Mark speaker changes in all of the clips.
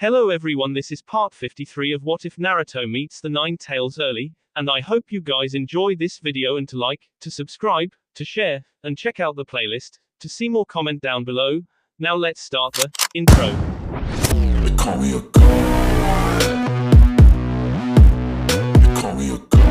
Speaker 1: Hello everyone, this is part 53 of What If Naruto Meets the Nine Tails Early, and I hope you guys enjoy this video and to like, to subscribe, to share, and check out the playlist, to see more comment down below. Now let's start the intro.
Speaker 2: They call me a god. They call me a god.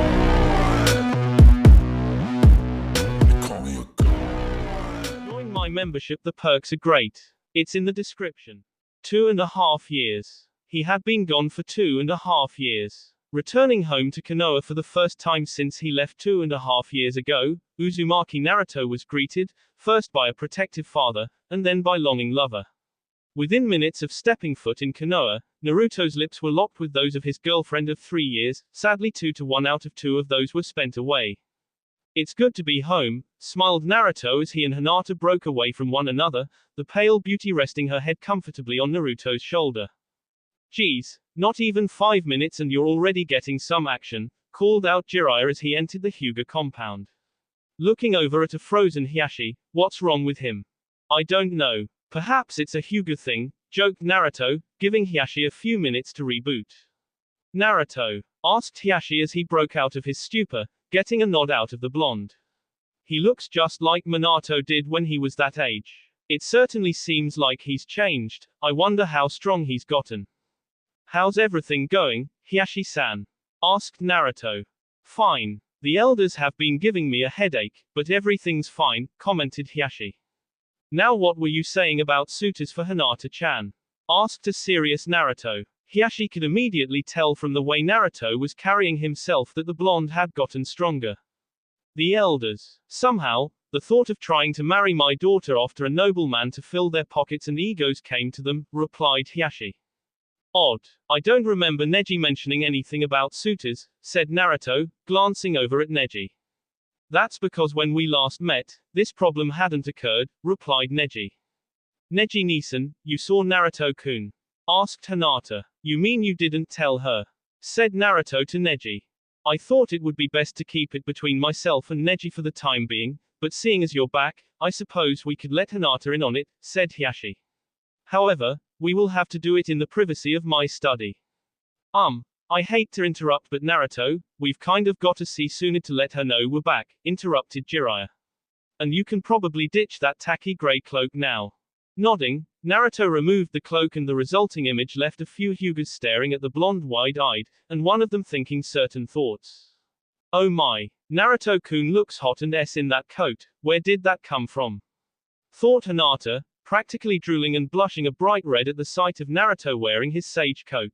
Speaker 2: They call me a god.
Speaker 1: Join my membership, the perks are great. It's in the description. 2.5 years. He had been gone for 2.5 years. Returning home to Konoha for the first time since he left 2.5 years ago, Uzumaki Naruto was greeted, first by a protective father, and then by longing lover. Within minutes of stepping foot in Konoha, Naruto's lips were locked with those of his girlfriend of 3 years, sadly 2-1 out of 2 of those were spent away. It's good to be home, smiled Naruto as he and Hinata broke away from one another, the pale beauty resting her head comfortably on Naruto's shoulder. Geez, not even 5 minutes and you're already getting some action, called out Jiraiya as he entered the Hyuga compound. Looking over at a frozen Hiashi, what's wrong with him? I don't know. Perhaps it's a Hyuga thing, joked Naruto, giving Hiashi a few minutes to reboot. Naruto? Asked Hiashi as he broke out of his stupor, getting a nod out of the blonde. He looks just like Minato did when he was that age. It certainly seems like he's changed. I wonder how strong he's gotten. How's everything going, Hiashi-san? Asked Naruto. Fine. The elders have been giving me a headache, but everything's fine, commented Hiashi. Now what were you saying about suitors for Hinata-chan? Asked a serious Naruto. Hiashi could immediately tell from the way Naruto was carrying himself that the blonde had gotten stronger. The elders. Somehow, the thought of trying to marry my daughter after a nobleman to fill their pockets and egos came to them, replied Hiashi. Odd. I don't remember Neji mentioning anything about suitors, said Naruto, glancing over at Neji. That's because when we last met, this problem hadn't occurred, replied Neji. Neji-Nisan, you saw Naruto-kun? Asked Hinata. You mean you didn't tell her? Said Naruto to Neji. I thought it would be best to keep it between myself and Neji for the time being, but seeing as you're back, I suppose we could let Hinata in on it, said Hiashi. However, we will have to do it in the privacy of my study. I hate to interrupt but Naruto, we've kind of got to see Suna to let her know we're back, interrupted Jiraiya. And you can probably ditch that tacky grey cloak now. Nodding, Naruto removed the cloak and the resulting image left a few Hyugas staring at the blonde wide-eyed, and one of them thinking certain thoughts. Oh my, Naruto-kun looks hot and in that coat, where did that come from? Thought Hinata, practically drooling and blushing a bright red at the sight of Naruto wearing his sage coat.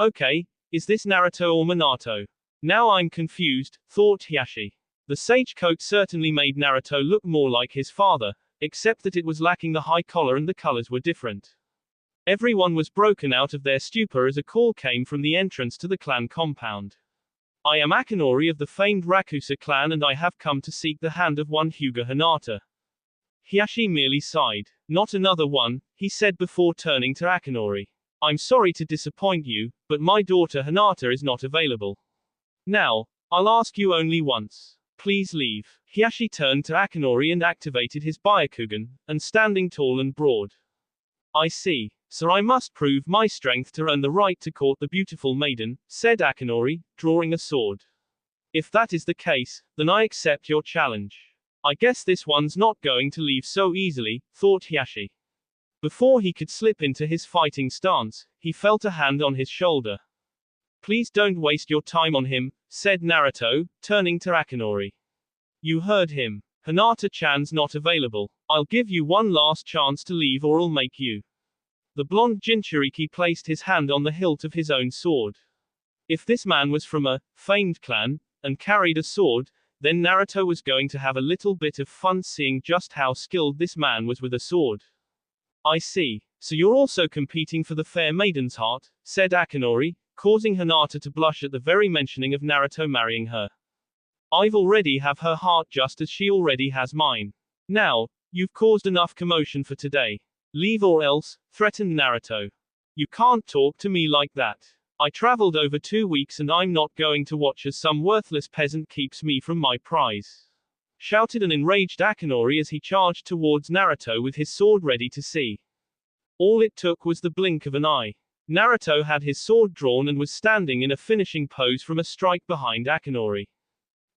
Speaker 1: Okay, is this Naruto or Minato? Now I'm confused, thought Hiashi. The sage coat certainly made Naruto look more like his father, except that it was lacking the high collar and the colors were different. Everyone was broken out of their stupor as a call came from the entrance to the clan compound. I am Akinori of the famed Rakusa clan and I have come to seek the hand of one Hyuga Hinata. Hiashi merely sighed. Not another one, he said before turning to Akinori. I'm sorry to disappoint you, but my daughter Hinata is not available. Now, I'll ask you only once. Please leave. Hiashi turned to Akinori and activated his Byakugan, and standing tall and broad. I see. So I must prove my strength to earn the right to court the beautiful maiden, said Akinori, drawing a sword. If that is the case, then I accept your challenge. I guess this one's not going to leave so easily, thought Hiashi. Before he could slip into his fighting stance, he felt a hand on his shoulder. Please don't waste your time on him, said Naruto, turning to Akinori. You heard him. Hinata-chan's not available. I'll give you one last chance to leave or I'll make you. The blonde Jinchuriki placed his hand on the hilt of his own sword. If this man was from a famed clan, and carried a sword, then Naruto was going to have a little bit of fun seeing just how skilled this man was with a sword. I see. So you're also competing for the fair maiden's heart, said Akinori, causing Hinata to blush at the very mentioning of Naruto marrying her. I've already have her heart just as she already has mine. Now, you've caused enough commotion for today. Leave or else, threatened Naruto. You can't talk to me like that. I traveled over 2 weeks and I'm not going to watch as some worthless peasant keeps me from my prize. Shouted an enraged Akinori as he charged towards Naruto with his sword ready to see. All it took was the blink of an eye. Naruto had his sword drawn and was standing in a finishing pose from a strike behind Akinori.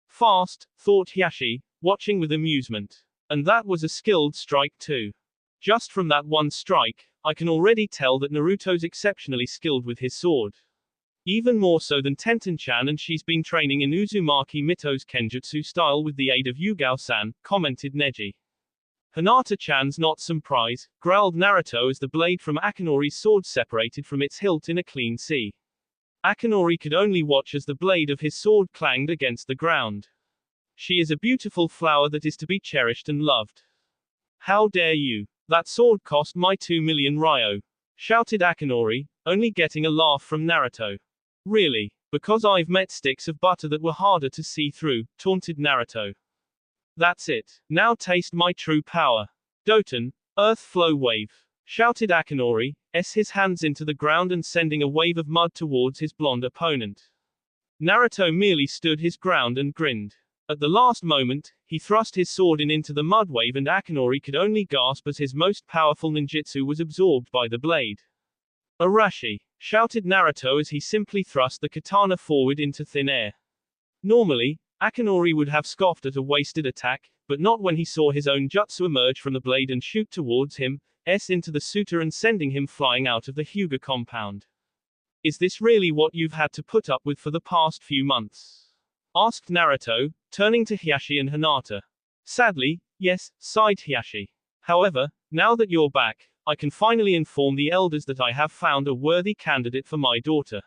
Speaker 1: Fast, thought Hiashi, watching with amusement. And that was a skilled strike too. Just from that one strike, I can already tell that Naruto's exceptionally skilled with his sword. Even more so than Tenten-chan, and she's been training in Uzumaki Mito's Kenjutsu style with the aid of Yugao-san, commented Neji. Hinata-chan's not surprise, growled Naruto as the blade from Akinori's sword separated from its hilt in a clean sea. Akinori could only watch as the blade of his sword clanged against the ground. She is a beautiful flower that is to be cherished and loved. How dare you? That sword cost my 2 million ryo, shouted Akinori, only getting a laugh from Naruto. Really? Because I've met sticks of butter that were harder to see through, taunted Naruto. That's it. Now taste my true power. Doton, earth flow wave, shouted Akinori, his hands into the ground and sending a wave of mud towards his blonde opponent. Naruto merely stood his ground and grinned. At the last moment, he thrust his sword into the mud wave and Akinori could only gasp as his most powerful ninjutsu was absorbed by the blade. Arashi, shouted Naruto as he simply thrust the katana forward into thin air. Normally, Akinori would have scoffed at a wasted attack, but not when he saw his own jutsu emerge from the blade and shoot towards him, into the suitor and sending him flying out of the Hyuga compound. Is this really what you've had to put up with for the past few months? Asked Naruto, turning to Hiashi and Hinata. Sadly, yes, sighed Hiashi. However, now that you're back, I can finally inform the elders that I have found a worthy candidate for my daughter.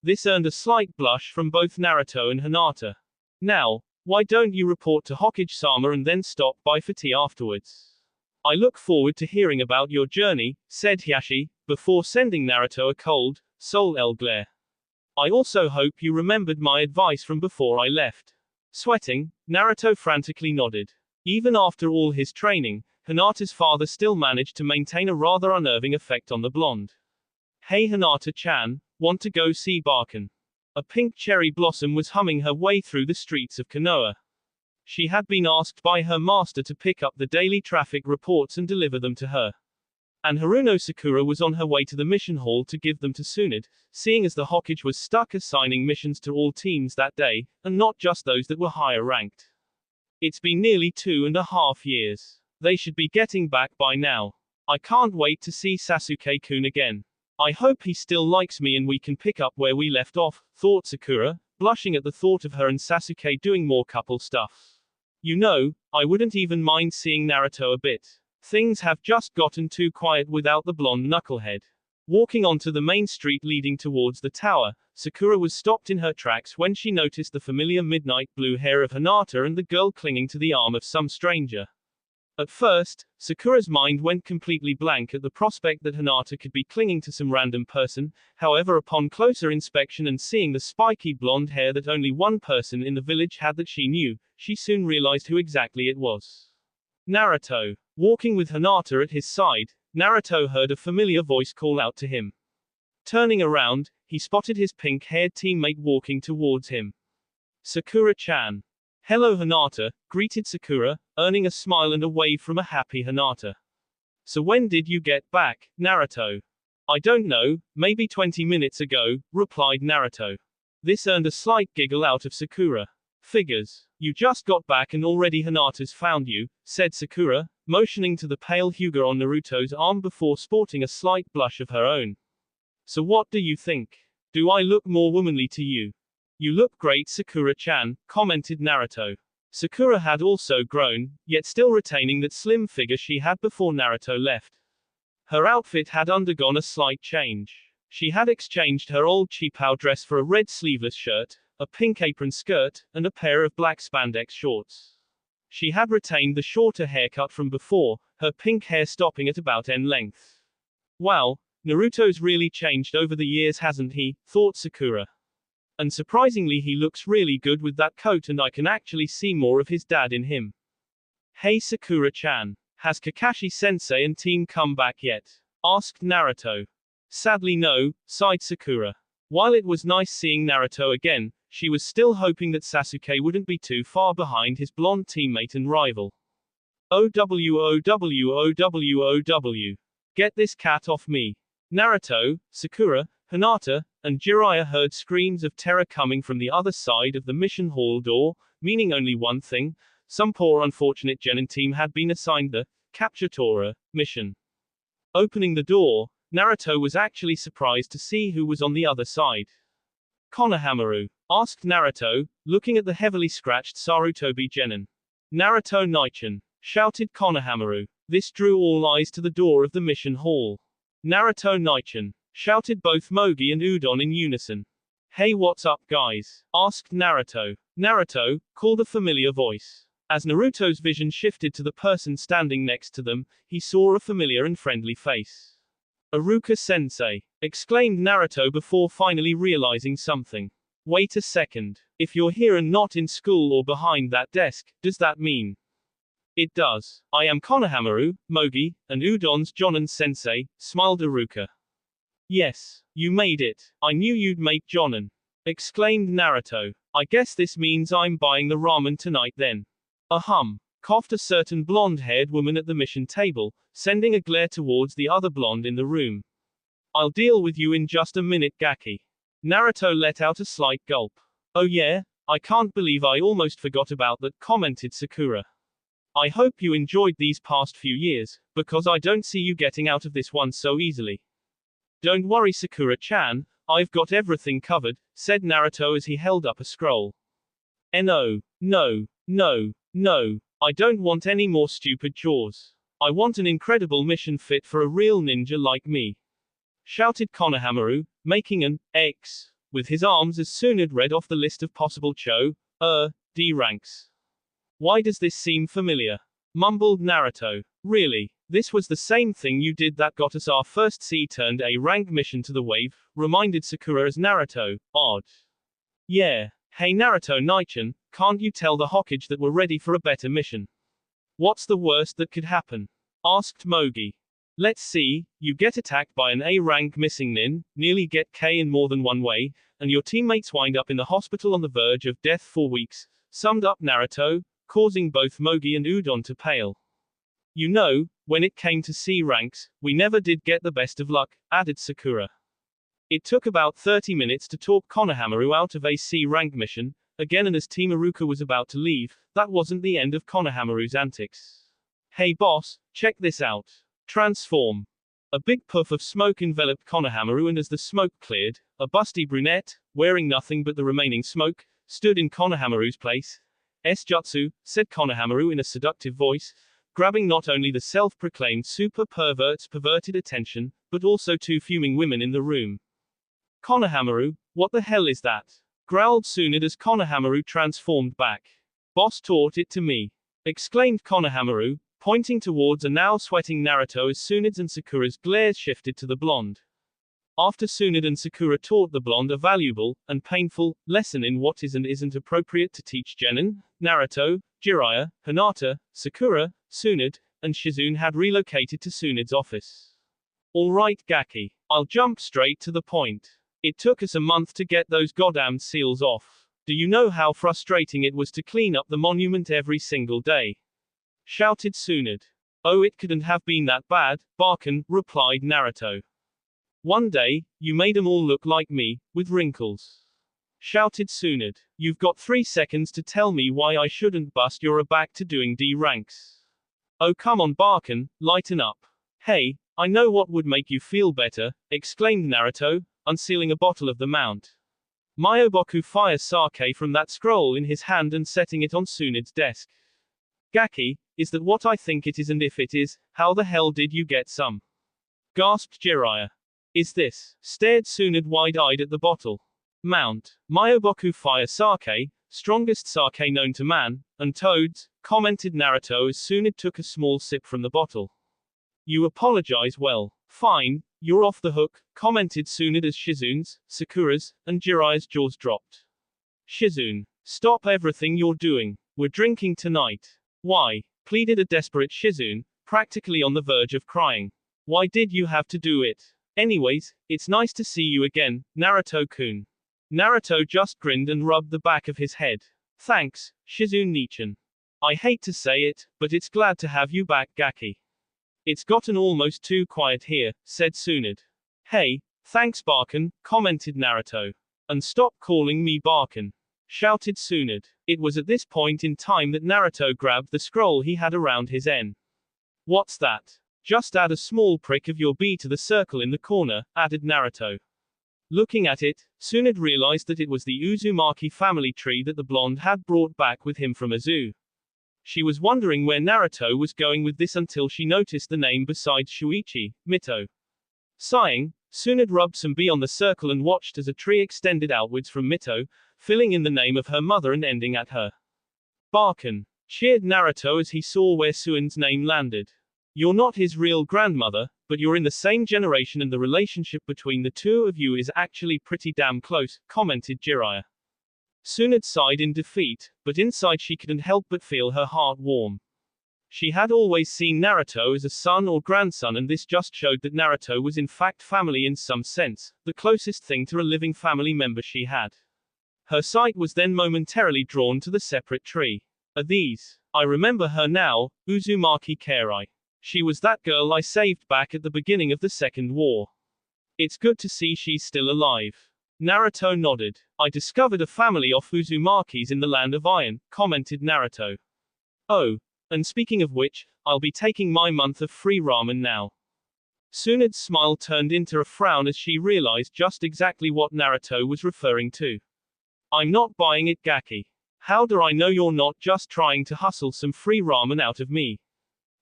Speaker 1: This earned a slight blush from both Naruto and Hinata. Now, why don't you report to Hokage-sama and then stop by for tea afterwards? I look forward to hearing about your journey, said Hiashi, before sending Naruto a cold, soul glare. I also hope you remembered my advice from before I left. Sweating, Naruto frantically nodded. Even after all his training, Hinata's father still managed to maintain a rather unnerving effect on the blonde. Hey Hinata-chan, want to go see Barkan? A pink cherry blossom was humming her way through the streets of Konoha. She had been asked by her master to pick up the daily traffic reports and deliver them to her. And Haruno Sakura was on her way to the mission hall to give them to Tsunade, seeing as the Hokage was stuck assigning missions to all teams that day, and not just those that were higher ranked. It's been nearly 2.5 years. They should be getting back by now. I can't wait to see Sasuke-kun again. I hope he still likes me and we can pick up where we left off, thought Sakura, blushing at the thought of her and Sasuke doing more couple stuff. You know, I wouldn't even mind seeing Naruto a bit. Things have just gotten too quiet without the blonde knucklehead. Walking onto the main street leading towards the tower, Sakura was stopped in her tracks when she noticed the familiar midnight blue hair of Hinata and the girl clinging to the arm of some stranger. At first, Sakura's mind went completely blank at the prospect that Hinata could be clinging to some random person, however upon closer inspection and seeing the spiky blonde hair that only one person in the village had that she knew, she soon realized who exactly it was. Naruto. Walking with Hinata at his side, Naruto heard a familiar voice call out to him. Turning around, he spotted his pink-haired teammate walking towards him. Sakura-chan. Hello Hinata, greeted Sakura, earning a smile and a wave from a happy Hinata. So when did you get back, Naruto? I don't know, maybe 20 minutes ago, replied Naruto. This earned a slight giggle out of Sakura. Figures. You just got back and already Hinata's found you, said Sakura, motioning to the pale Hyuga on Naruto's arm before sporting a slight blush of her own. So what do you think? Do I look more womanly to you? You look great Sakura-chan, commented Naruto. Sakura had also grown, yet still retaining that slim figure she had before Naruto left. Her outfit had undergone a slight change. She had exchanged her old cheapao dress for a red sleeveless shirt, a pink apron skirt, and a pair of black spandex shorts. She had retained the shorter haircut from before, her pink hair stopping at about end length. Wow, Naruto's really changed over the years, hasn't he? Thought Sakura. And surprisingly he looks really good with that coat and I can actually see more of his dad in him. Hey Sakura-chan. Has Kakashi-sensei and team come back yet? Asked Naruto. Sadly no, sighed Sakura. While it was nice seeing Naruto again, she was still hoping that Sasuke wouldn't be too far behind his blonde teammate and rival. OW. Get this cat off me. Naruto, Sakura, Hinata, and Jiraiya heard screams of terror coming from the other side of the mission hall door, meaning only one thing: some poor unfortunate genin team had been assigned the Capture Tora mission. Opening the door, Naruto was actually surprised to see who was on the other side. Konohamaru? Asked Naruto, looking at the heavily scratched Sarutobi genin. Naruto Naichin, shouted Konohamaru. This drew all eyes to the door of the mission hall. Naruto Naichin, shouted both Mogi and Udon in unison. Hey, what's up, guys? Asked Naruto. Naruto, called a familiar voice. As Naruto's vision shifted to the person standing next to them, he saw a familiar and friendly face. Iruka-sensei, exclaimed Naruto before finally realizing something. Wait a second. If you're here and not in school or behind that desk, does that mean? It does. I am Konohamaru, Mogi, and Udon's Jonin-sensei, smiled Iruka. Yes, you made it. I knew you'd make Jonin, exclaimed Naruto. I guess this means I'm buying the ramen tonight then. Coughed a certain blonde-haired woman at the mission table, sending a glare towards the other blonde in the room. I'll deal with you in just a minute, Gaki. Naruto let out a slight gulp. Oh yeah? I can't believe I almost forgot about that, commented Sakura. I hope you enjoyed these past few years, because I don't see you getting out of this one so easily. Don't worry, Sakura-chan, I've got everything covered, said Naruto as he held up a scroll. No, no, no, no. I don't want any more stupid chores. I want an incredible mission fit for a real ninja like me, shouted Konohamaru, making an X with his arms as Tsunade read off the list of possible D ranks. Why does this seem familiar? Mumbled Naruto. Really? This was the same thing you did that got us our first C-turned-A rank mission to the wave, reminded Sakura as Naruto, odd. Yeah. Hey Naruto Naichin, can't you tell the Hokage that we're ready for a better mission? What's the worst that could happen? Asked Mogi. Let's see, you get attacked by an A-rank missing nin, nearly get K in more than one way, and your teammates wind up in the hospital on the verge of death for weeks, summed up Naruto, causing both Mogi and Udon to pale. You know, when it came to C ranks, we never did get the best of luck, added Sakura. It took about 30 minutes to talk Konohamaru out of a C-rank mission, again, and as Team Iruka was about to leave, that wasn't the end of Konohamaru's antics. Hey boss, check this out. Transform. A big puff of smoke enveloped Konohamaru, and as the smoke cleared, a busty brunette, wearing nothing but the remaining smoke, stood in Konohamaru's place. S-jutsu, said Konohamaru in a seductive voice, grabbing not only the self-proclaimed super pervert's perverted attention, but also two fuming women in the room. Konohamaru, what the hell is that? Growled Tsunade as Konohamaru transformed back. Boss taught it to me, exclaimed Konohamaru, pointing towards a now sweating Naruto as Tsunade's and Sakura's glares shifted to the blonde. After Tsunade and Sakura taught the blonde a valuable, and painful, lesson in what is and isn't appropriate to teach genin, Naruto, Jiraiya, Hinata, Sakura, Tsunade, and Shizune had relocated to Tsunade's office. Alright Gaki, I'll jump straight to the point. It took us a month to get those goddamn seals off. Do you know how frustrating it was to clean up the monument every single day? Shouted Tsunade. Oh, it couldn't have been that bad, Barkan, replied Naruto. One day, you made them all look like me, with wrinkles. Shouted Tsunade. You've got 3 seconds to tell me why I shouldn't bust your back to doing D ranks. Oh come on Barkan, lighten up. Hey, I know what would make you feel better, exclaimed Naruto, unsealing a bottle of the Mount Myoboku fire sake from that scroll in his hand and setting it on Tsunade's desk. Gaki, is that what I think it is, and if it is, how the hell did you get some? Gasped Jiraiya. Is this? Stared Tsunade wide-eyed at the bottle. Mount Myoboku fire sake, strongest sake known to man, and toads, commented Naruto as Tsunade took a small sip from the bottle. You apologize, well, fine, you're off the hook, commented Tsunade as Shizune's, Sakura's, and Jiraiya's jaws dropped. Shizune, stop everything you're doing. We're drinking tonight. Why? Pleaded a desperate Shizune, practically on the verge of crying. Why did you have to do it? Anyways, it's nice to see you again, Naruto-kun. Naruto just grinned and rubbed the back of his head. Thanks, Shizune-nichan. I hate to say it, but it's glad to have you back, Gaki. It's gotten almost too quiet here, said Tsunade. Hey, thanks Barkin, commented Naruto. And stop calling me Barkin, shouted Tsunade. It was at this point in time that Naruto grabbed the scroll he had around his N. What's that? Just add a small prick of your B to the circle in the corner, added Naruto. Looking at it, Tsunade realized that it was the Uzumaki family tree that the blonde had brought back with him from Azu. She was wondering where Naruto was going with this until she noticed the name beside Shuichi, Mito. Sighing, Tsunade rubbed some B on the circle and watched as a tree extended outwards from Mito, filling in the name of her mother and ending at her. Barkin, cheered Naruto as he saw where Tsunade's name landed. You're not his real grandmother, but you're in the same generation and the relationship between the two of you is actually pretty damn close, commented Jiraiya. Tsunade sighed in defeat, but inside she couldn't help but feel her heart warm. She had always seen Naruto as a son or grandson, and this just showed that Naruto was in fact family in some sense, the closest thing to a living family member she had. Her sight was then momentarily drawn to the separate tree. Are these? I remember her now, Uzumaki Keirai. She was that girl I saved back at the beginning of the Second War. It's good to see she's still alive. Naruto nodded. I discovered a family of Uzumakis in the Land of Iron, commented Naruto. Oh, and speaking of which, I'll be taking my month of free ramen now. Tsunade's smile turned into a frown as she realized just exactly what Naruto was referring to. I'm not buying it, Gaki. How do I know you're not just trying to hustle some free ramen out of me?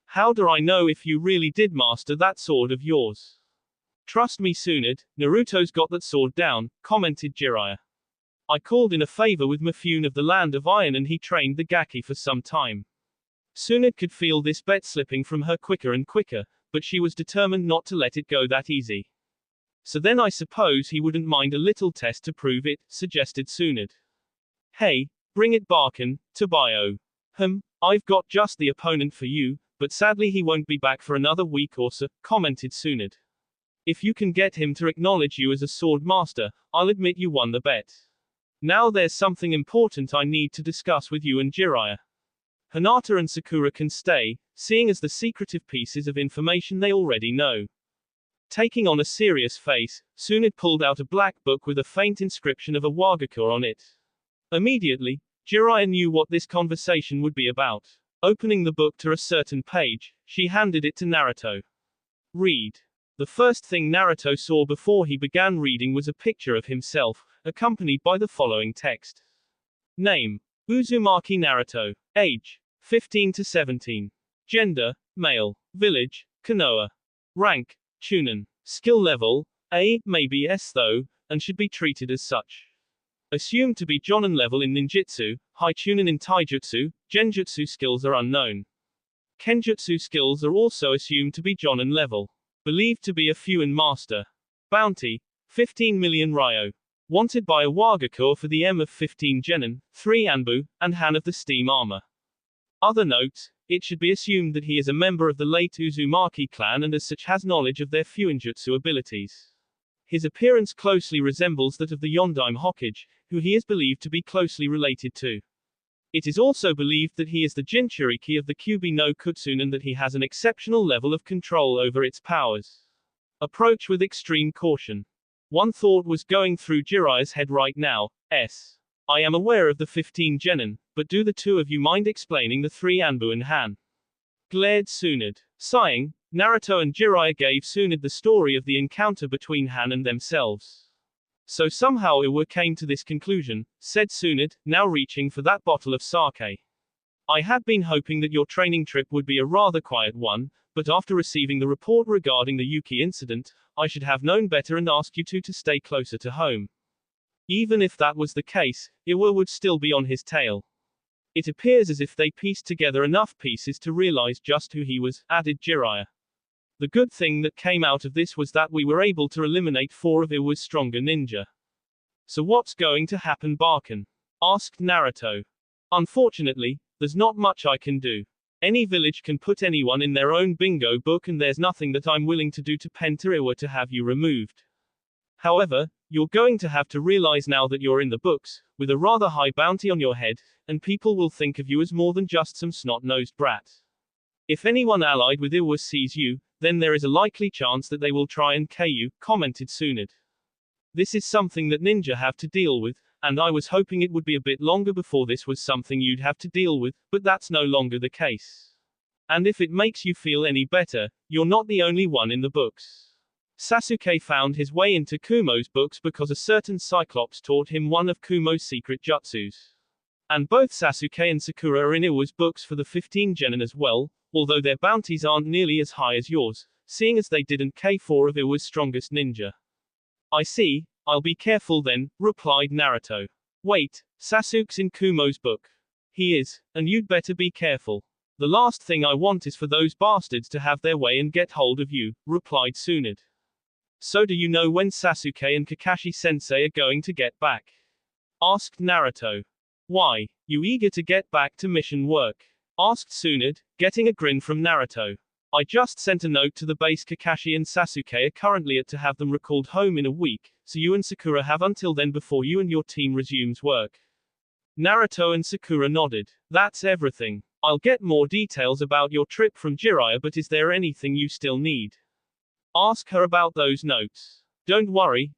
Speaker 1: How do I know if you really did master that sword of yours? Trust me, Tsunade, Naruto's got that sword down, commented Jiraiya. I called in a favor with Mifune of the Land of Iron and he trained the Gaki for some time. Tsunade could feel this bet slipping from her quicker and quicker, but she was determined not to let it go that easy. So then I suppose he wouldn't mind a little test to prove it, suggested Tsunade. Hey, bring it Barkin, Tobayo. I've got just the opponent for you, but sadly he won't be back for another week or so, commented Tsunade. If you can get him to acknowledge you as a sword master, I'll admit you won the bet. Now there's something important I need to discuss with you and Jiraiya. Hinata and Sakura can stay, seeing as the secretive pieces of information they already know. Taking on a serious face, Tsunade pulled out a black book with a faint inscription of a Wagaku on it. Immediately, Jiraiya knew what this conversation would be about. Opening the book to a certain page, she handed it to Naruto. Read. The first thing Naruto saw before he began reading was a picture of himself, accompanied by the following text. Name: Uzumaki Naruto. Age: 15 to 17. Gender: male. Village: Konoha. Rank: Chunin. Skill level: A, maybe S though, and should be treated as such. Assumed to be Jonin level in ninjutsu, high Chunin in taijutsu, genjutsu skills are unknown. Kenjutsu skills are also assumed to be Jonin level. Believed to be a Fuin master. Bounty: 15 million Ryo. Wanted by a Wagaku for the M of 15 Genin, 3 Anbu, and Han of the Steam Armor. Other notes: it should be assumed that he is a member of the late Uzumaki clan and as such has knowledge of their Fuinjutsu abilities. His appearance closely resembles that of the Yondaime Hokage, who he is believed to be closely related to. It is also believed that he is the Jinchuriki of the Kyubi no Kutsun and that he has an exceptional level of control over its powers. Approach with extreme caution. One thought was going through Jiraiya's head right now. I am aware of the 15 Genin, but do the two of you mind explaining the 3 Anbu and Han? Glared Tsunade. Sighing, Naruto and Jiraiya gave Tsunade the story of the encounter between Han and themselves. So somehow Iwa came to this conclusion, said Tsunade, now reaching for that bottle of sake. I had been hoping that your training trip would be a rather quiet one, but after receiving the report regarding the Yuki incident, I should have known better and asked you two to stay closer to home. Even if that was the case, Iwa would still be on his tail. It appears as if they pieced together enough pieces to realize just who he was, added Jiraiya. The good thing that came out of this was that we were able to eliminate 4 of Iwa's stronger ninja. So what's going to happen, Barkin? Asked Naruto. Unfortunately, there's not much I can do. Any village can put anyone in their own bingo book and there's nothing that I'm willing to do to Penta Iwa to have you removed. However, you're going to have to realize now that you're in the books, with a rather high bounty on your head, and people will think of you as more than just some snot-nosed brat. If anyone allied with Iwa sees you, then there is a likely chance that they will try and KO you, commented Tsunade. This is something that ninja have to deal with, and I was hoping it would be a bit longer before this was something you'd have to deal with, but that's no longer the case. And if it makes you feel any better, you're not the only one in the books. Sasuke found his way into Kumo's books because a certain Cyclops taught him one of Kumo's secret jutsus. And both Sasuke and Sakura are in Iwa's books for the 15 genin as well, although their bounties aren't nearly as high as yours, seeing as they didn't K4 of Iwa's strongest ninja. I see, I'll be careful then, replied Naruto. Wait, Sasuke's in Kumo's book. He is, and you'd better be careful. The last thing I want is for those bastards to have their way and get hold of you, replied Tsunade. So do you know when Sasuke and Kakashi-sensei are going to get back? Asked Naruto. Why, you eager to get back to mission work? Asked Tsunade, getting a grin from Naruto. I just sent a note to the base. Kakashi and Sasuke are currently at to have them recalled home in a week, so you and Sakura have until then before you and your team resumes work. Naruto and Sakura nodded. That's everything. I'll get more details about your trip from Jiraiya, but is there anything you still need? Ask her about those notes. Don't worry,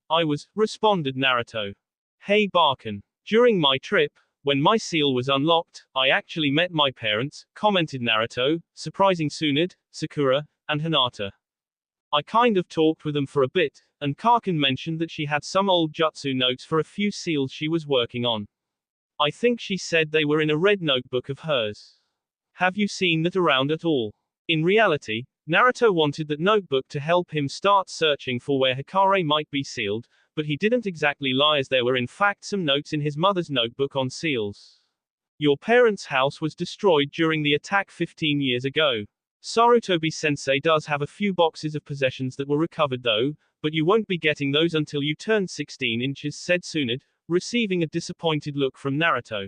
Speaker 1: responded Naruto. Hey Barkan. During my trip, when my seal was unlocked, I actually met my parents, commented Naruto, surprising Tsunade, Sakura, and Hinata. I kind of talked with them for a bit, and Kaken mentioned that she had some old jutsu notes for a few seals she was working on. I think she said they were in a red notebook of hers. Have you seen that around at all? In reality, Naruto wanted that notebook to help him start searching for where Hikari might be sealed, but he didn't exactly lie, as there were in fact some notes in his mother's notebook on seals. Your parents' house was destroyed during the attack 15 years ago. Sarutobi-sensei does have a few boxes of possessions that were recovered though, but you won't be getting those until you turn 16 inches, said Tsunade, receiving a disappointed look from Naruto.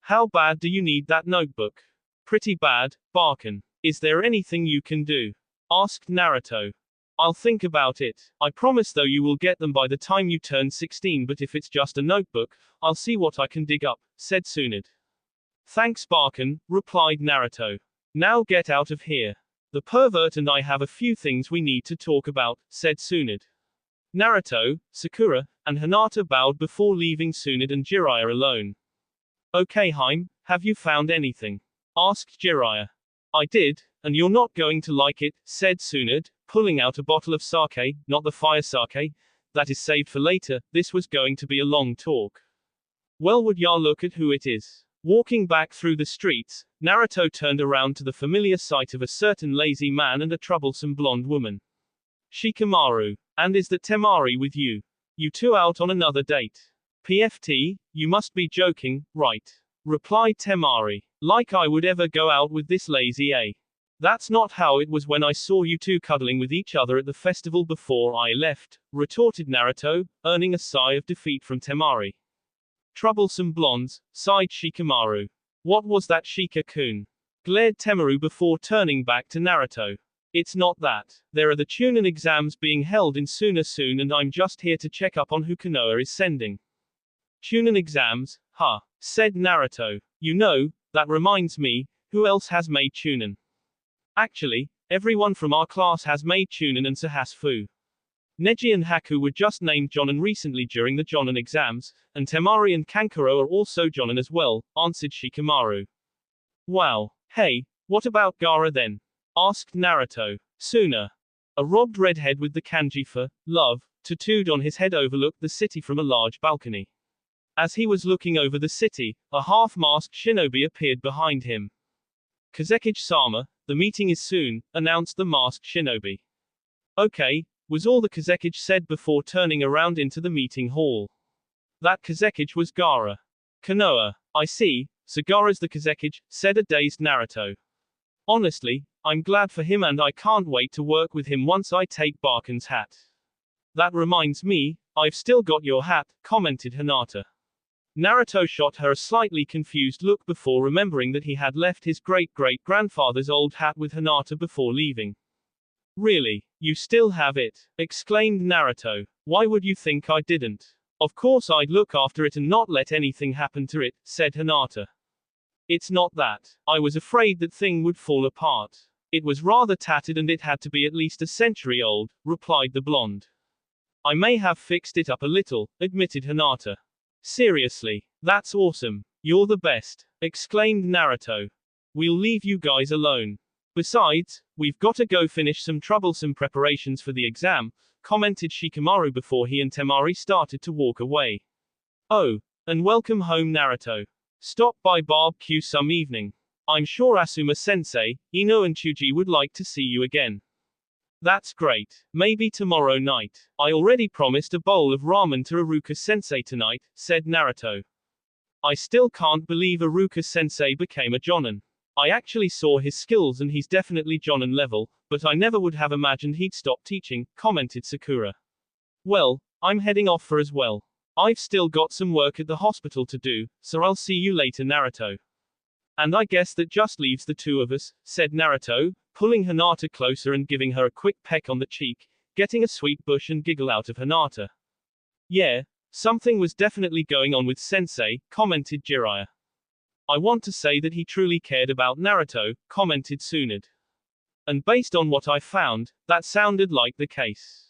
Speaker 1: How bad do you need that notebook? Pretty bad, Barkan. Is there anything you can do? Asked Naruto. I'll think about it. I promise though you will get them by the time you turn 16, but if it's just a notebook, I'll see what I can dig up, said Tsunade. Thanks Barkan, replied Naruto. Now get out of here. The pervert and I have a few things we need to talk about, said Tsunade. Naruto, Sakura, and Hinata bowed before leaving Tsunade and Jiraiya alone. Okay Haim, have you found anything? Asked Jiraiya. I did, and you're not going to like it, said Tsunade, pulling out a bottle of sake, not the fire sake, that is saved for later. This was going to be a long talk. Well, would ya look at who it is? Walking back through the streets, Naruto turned around to the familiar sight of a certain lazy man and a troublesome blonde woman. Shikamaru. And is that Temari with you? You two out on another date? PFT, you must be joking, right? Replied Temari. Like I would ever go out with this lazy eh? That's not how it was when I saw you two cuddling with each other at the festival before I left, retorted Naruto, earning a sigh of defeat from Temari. Troublesome blondes, sighed Shikamaru. What was that, Shika-kun? Glared Temaru before turning back to Naruto. It's not that. There are the Chunin exams being held in Suna soon and I'm just here to check up on who Konoha is sending. Chunin exams, huh? Said Naruto. You know, that reminds me, who else has made Chunin? Actually, everyone from our class has made Chunin, and so has Fu. Neji and Haku were just named Jonin recently during the Jonin exams, and Temari and Kankuro are also Jonin as well, answered Shikamaru. Wow. Hey, what about Gaara then? Asked Naruto. Suna. A robbed redhead with the kanji for love tattooed on his head overlooked the city from a large balcony. As he was looking over the city, a half-masked shinobi appeared behind him. Kazekage-sama, the meeting is soon, announced the masked shinobi. Okay, was all the Kazekage said before turning around into the meeting hall. That Kazekage was Gaara. Konoha. I see, so Gaara's the Kazekage, said a dazed Naruto. Honestly, I'm glad for him and I can't wait to work with him once I take Barkan's hat. That reminds me, I've still got your hat, commented Hinata. Naruto shot her a slightly confused look before remembering that he had left his great-great-grandfather's old hat with Hinata before leaving. Really? You still have it? Exclaimed Naruto. Why would you think I didn't? Of course I'd look after it and not let anything happen to it, said Hinata. It's not that. I was afraid that thing would fall apart. It was rather tattered and it had to be at least a century old, replied the blonde. I may have fixed it up a little, admitted Hinata. Seriously, that's awesome. You're the best, exclaimed Naruto. We'll leave you guys alone. Besides, we've gotta go finish some troublesome preparations for the exam, commented Shikamaru before he and Temari started to walk away. Oh, and welcome home Naruto. Stop by barbecue some evening. I'm sure Asuma-sensei, Ino and Chuji would like to see you again. That's great. Maybe tomorrow night. I already promised a bowl of ramen to Iruka-sensei tonight, said Naruto. I still can't believe Iruka-sensei became a jonin. I actually saw his skills and he's definitely jonin level, but I never would have imagined he'd stop teaching, commented Sakura. Well, I'm heading off for as well. I've still got some work at the hospital to do, so I'll see you later Naruto. And I guess that just leaves the two of us, said Naruto, pulling Hinata closer and giving her a quick peck on the cheek, getting a sweet bush and giggle out of Hinata. Yeah, something was definitely going on with Sensei, commented Jiraiya. I want to say that he truly cared about Naruto, commented Tsunade. And based on what I found, that sounded like the case.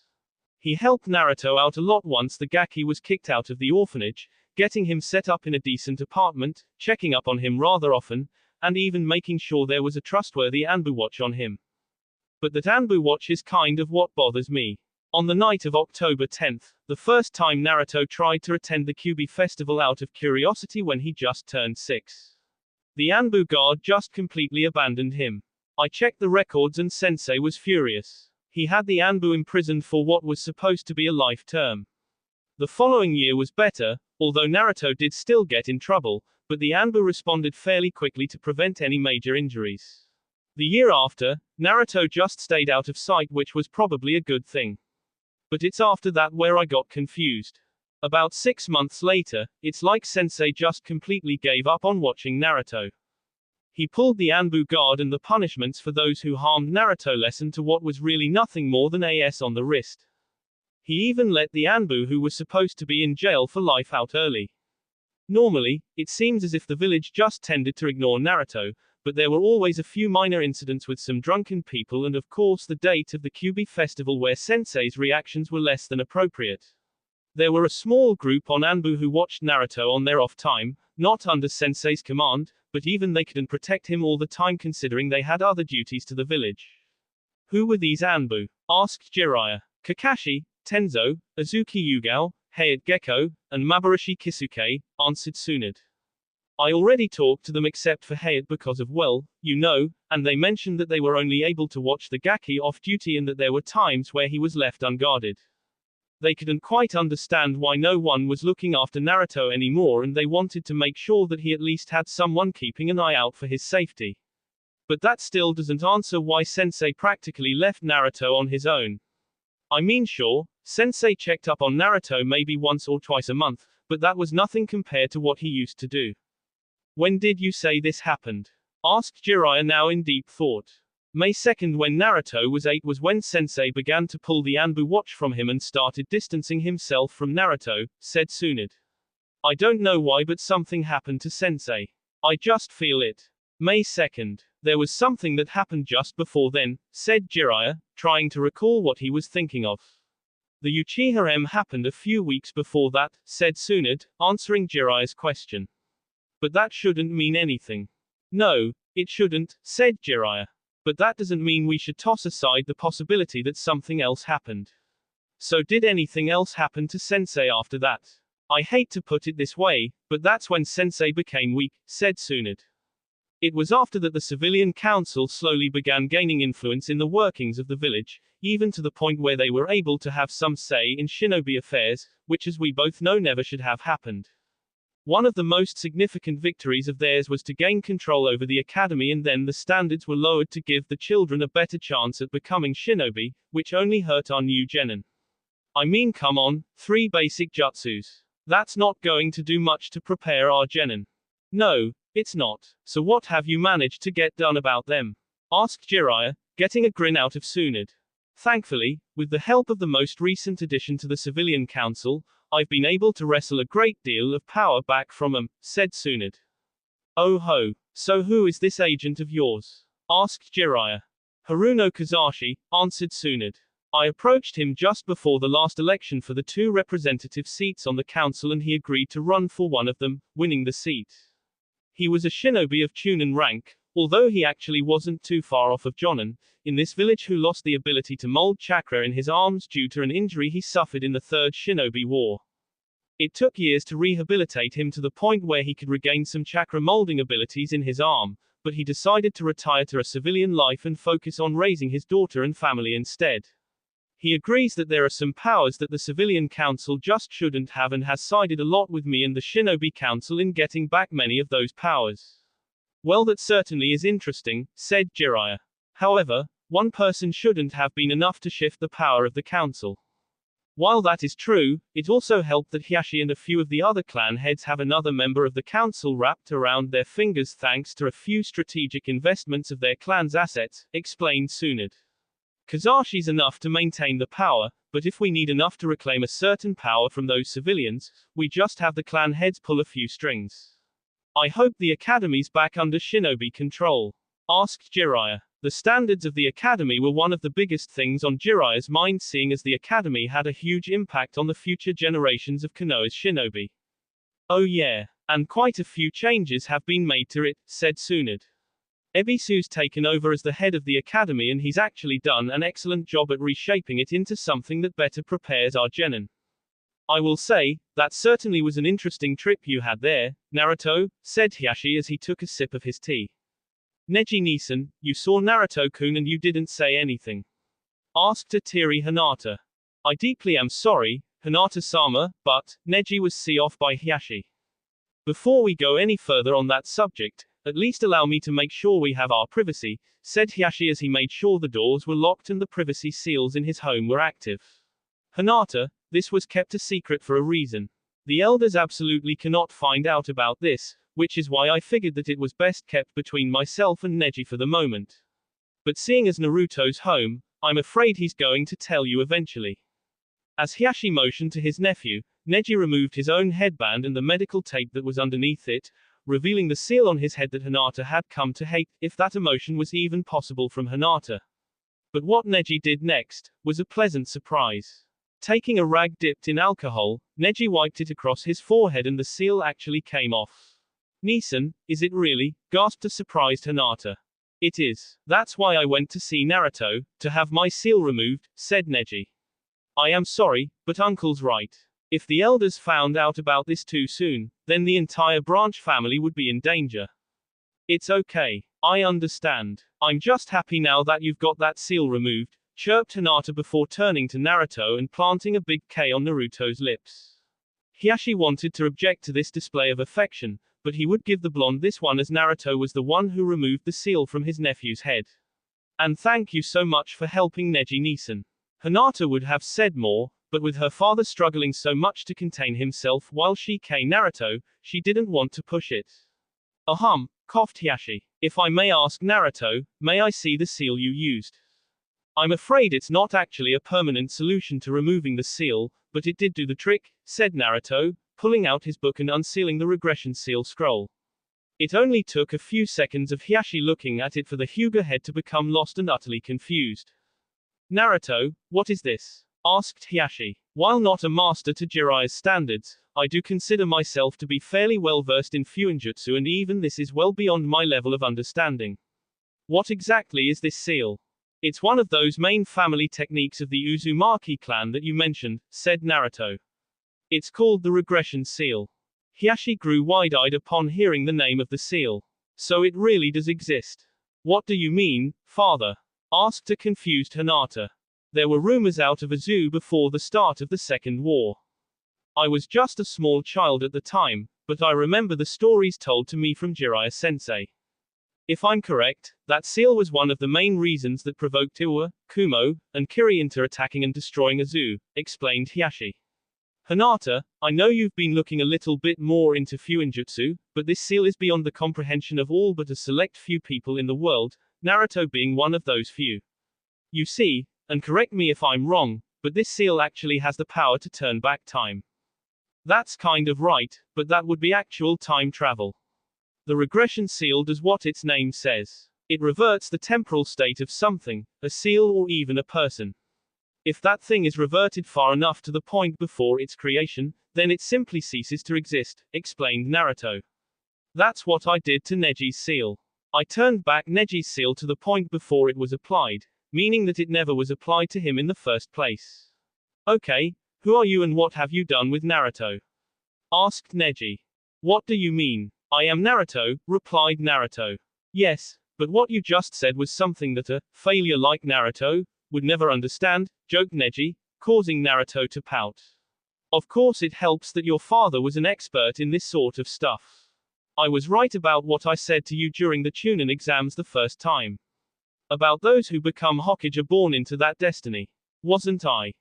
Speaker 1: He helped Naruto out a lot once the Gaki was kicked out of the orphanage, getting him set up in a decent apartment, checking up on him rather often, and even making sure there was a trustworthy Anbu watch on him. But that Anbu watch is kind of what bothers me. On the night of October 10th, the first time Naruto tried to attend the Kyuubi festival out of curiosity when he just turned 6. The Anbu guard just completely abandoned him. I checked the records and Sensei was furious. He had the Anbu imprisoned for what was supposed to be a life term. The following year was better, although Naruto did still get in trouble, but the Anbu responded fairly quickly to prevent any major injuries. The year after, Naruto just stayed out of sight, which was probably a good thing. But it's after that where I got confused. About 6 months later, it's like Sensei just completely gave up on watching Naruto. He pulled the Anbu guard and the punishments for those who harmed Naruto lessened to what was really nothing more than AS on the wrist. He even let the Anbu who were supposed to be in jail for life out early. Normally, it seems as if the village just tended to ignore Naruto, but there were always a few minor incidents with some drunken people and of course the date of the Kyuubi festival where Sensei's reactions were less than appropriate. There were a small group on Anbu who watched Naruto on their off time, not under Sensei's command, but even they couldn't protect him all the time considering they had other duties to the village. Who were these Anbu? Asked Jiraiya. Kakashi, Tenzo, Azuki Yugao, Hayate Gecko, and Mabarashi Kisuke, answered Tsunade. I already talked to them except for Hayate because of well, you know, and they mentioned that they were only able to watch the Gaki off duty and that there were times where he was left unguarded. They couldn't quite understand why no one was looking after Naruto anymore and they wanted to make sure that he at least had someone keeping an eye out for his safety. But that still doesn't answer why Sensei practically left Naruto on his own. I mean sure, Sensei checked up on Naruto maybe once or twice a month, but that was nothing compared to what he used to do. When did you say this happened? Asked Jiraiya now in deep thought. May 2nd when Naruto was 8 was when Sensei began to pull the Anbu watch from him and started distancing himself from Naruto, said Tsunade. I don't know why but something happened to Sensei. I just feel it. May 2nd. There was something that happened just before then, said Jiraiya, trying to recall what he was thinking of. The Uchiha M happened a few weeks before that, said Tsunade, answering Jiraiya's question. But that shouldn't mean anything. No, it shouldn't, said Jiraiya. But that doesn't mean we should toss aside the possibility that something else happened. So did anything else happen to Sensei after that? I hate to put it this way, but that's when Sensei became weak, said Tsunade. It was after that the civilian council slowly began gaining influence in the workings of the village, even to the point where they were able to have some say in shinobi affairs, which as we both know never should have happened. One of the most significant victories of theirs was to gain control over the academy and then the standards were lowered to give the children a better chance at becoming shinobi, which only hurt our new genin. I mean come on, 3 basic jutsus. That's not going to do much to prepare our genin. No, it's not. So what have you managed to get done about them? Asked Jiraiya, getting a grin out of Tsunade. Thankfully, with the help of the most recent addition to the civilian council, I've been able to wrestle a great deal of power back from them, said Tsunade. Oh ho, so who is this agent of yours? Asked Jiraiya. Haruno Kozashi, answered Tsunade. I approached him just before the last election for the 2 representative seats on the council and he agreed to run for one of them, winning the seat. He was a shinobi of Chunin rank, although he actually wasn't too far off of Jonin, in this village who lost the ability to mold chakra in his arms due to an injury he suffered in the Third Shinobi War. It took years to rehabilitate him to the point where he could regain some chakra molding abilities in his arm, but he decided to retire to a civilian life and focus on raising his daughter and family instead. He agrees that there are some powers that the civilian council just shouldn't have and has sided a lot with me and the Shinobi Council in getting back many of those powers. Well, that certainly is interesting, said Jiraiya. However, one person shouldn't have been enough to shift the power of the council. While that is true, it also helped that Hiashi and a few of the other clan heads have another member of the council wrapped around their fingers thanks to a few strategic investments of their clan's assets, explained Tsunade. Kazashi's enough to maintain the power, but if we need enough to reclaim a certain power from those civilians, we just have the clan heads pull a few strings. I hope the academy's back under shinobi control, asked Jiraiya. The standards of the academy were one of the biggest things on Jiraiya's mind, seeing as the academy had a huge impact on the future generations of Konoha's shinobi. Oh yeah, and quite a few changes have been made to it, said Tsunade. Ebisu's taken over as the head of the academy and he's actually done an excellent job at reshaping it into something that better prepares our genin. I will say, that certainly was an interesting trip you had there, Naruto, said Hiashi as he took a sip of his tea. Neji-Nisan, you saw Naruto-kun and you didn't say anything, asked Atiri Hinata. I deeply am sorry, Hinata-sama, but, Neji was off by Hiashi. Before we go any further on that subject, at least allow me to make sure we have our privacy, said Hiashi as he made sure the doors were locked and the privacy seals in his home were active. Hinata, this was kept a secret for a reason. The elders absolutely cannot find out about this, which is why I figured that it was best kept between myself and Neji for the moment. But seeing as Naruto's home, I'm afraid he's going to tell you eventually. As Hiashi motioned to his nephew, Neji removed his own headband and the medical tape that was underneath it, revealing the seal on his head that Hinata had come to hate, if that emotion was even possible from Hinata. But what Neji did next was a pleasant surprise. Taking a rag dipped in alcohol, Neji wiped it across his forehead and the seal actually came off. Nisan, is it really? Gasped a surprised Hinata. It is. That's why I went to see Naruto, to have my seal removed, said Neji. I am sorry, but Uncle's right. If the elders found out about this too soon, then the entire branch family would be in danger. It's okay. I understand. I'm just happy now that you've got that seal removed, chirped Hinata before turning to Naruto and planting a big K on Naruto's lips. Hiashi wanted to object to this display of affection, but he would give the blonde this one as Naruto was the one who removed the seal from his nephew's head. And thank you so much for helping Neji-Nisan. Hinata would have said more, but with her father struggling so much to contain himself while she Naruto, she didn't want to push it. Coughed Hiashi. If I may ask Naruto, may I see the seal you used? I'm afraid it's not actually a permanent solution to removing the seal, but it did do the trick, said Naruto, pulling out his book and unsealing the regression seal scroll. It only took a few seconds of Hiashi looking at it for the Hyuga head to become lost and utterly confused. Naruto, what is this? Asked Hiashi. While not a master to Jiraiya's standards, I do consider myself to be fairly well versed in Fuinjutsu and even this is well beyond my level of understanding. What exactly is this seal? It's one of those main family techniques of the Uzumaki clan that you mentioned, said Naruto. It's called the regression seal. Hiashi grew wide-eyed upon hearing the name of the seal. So it really does exist. What do you mean, father? Asked a confused Hinata. There were rumors out of a zoo before the start of the Second War. I was just a small child at the time, but I remember the stories told to me from Jiraiya-sensei. If I'm correct, that seal was one of the main reasons that provoked Iwa, Kumo, and Kiri into attacking and destroying a zoo, explained Hiashi. Hinata, I know you've been looking a little bit more into Fuinjutsu, but this seal is beyond the comprehension of all but a select few people in the world, Naruto being one of those few. You see, and correct me if I'm wrong, but this seal actually has the power to turn back time. That's kind of right, but that would be actual time travel. The regression seal does what its name says. It reverts the temporal state of something, a seal or even a person. If that thing is reverted far enough to the point before its creation, then it simply ceases to exist, explained Naruto. That's what I did to Neji's seal. I turned back Neji's seal to the point before it was applied, meaning that it never was applied to him in the first place. Okay, who are you and what have you done with Naruto? Asked Neji. What do you mean? I am Naruto, replied Naruto. Yes, but what you just said was something that a failure like Naruto would never understand, joked Neji, causing Naruto to pout. Of course it helps that your father was an expert in this sort of stuff. I was right about what I said to you during the Chunin exams the first time. About those who become Hokage are born into that destiny. Wasn't I?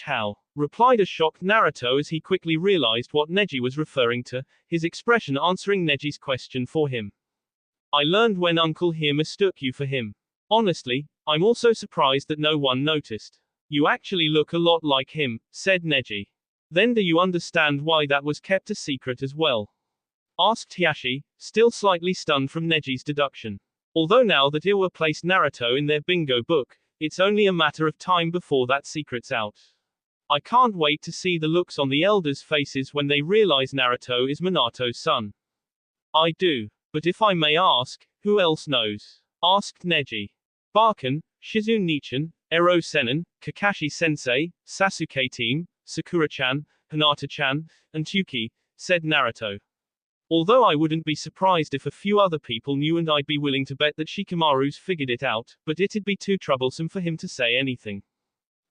Speaker 1: How? Replied a shocked Naruto as he quickly realized what Neji was referring to, his expression answering Neji's question for him. I learned when Uncle here mistook you for him. Honestly, I'm also surprised that no one noticed. You actually look a lot like him, said Neji. Then do you understand why that was kept a secret as well? Asked Hiashi, still slightly stunned from Neji's deduction. Although now that Iwa placed Naruto in their bingo book, it's only a matter of time before that secret's out. I can't wait to see the looks on the elders' faces when they realize Naruto is Minato's son. I do. But if I may ask, who else knows? Asked Neji. Baken, Shizu Nichan, Ero Senin, Kakashi-sensei, Sasuke team, Sakura-chan, Hinata-chan, and Tuki, said Naruto. Although I wouldn't be surprised if a few other people knew and I'd be willing to bet that Shikamaru's figured it out, but it'd be too troublesome for him to say anything.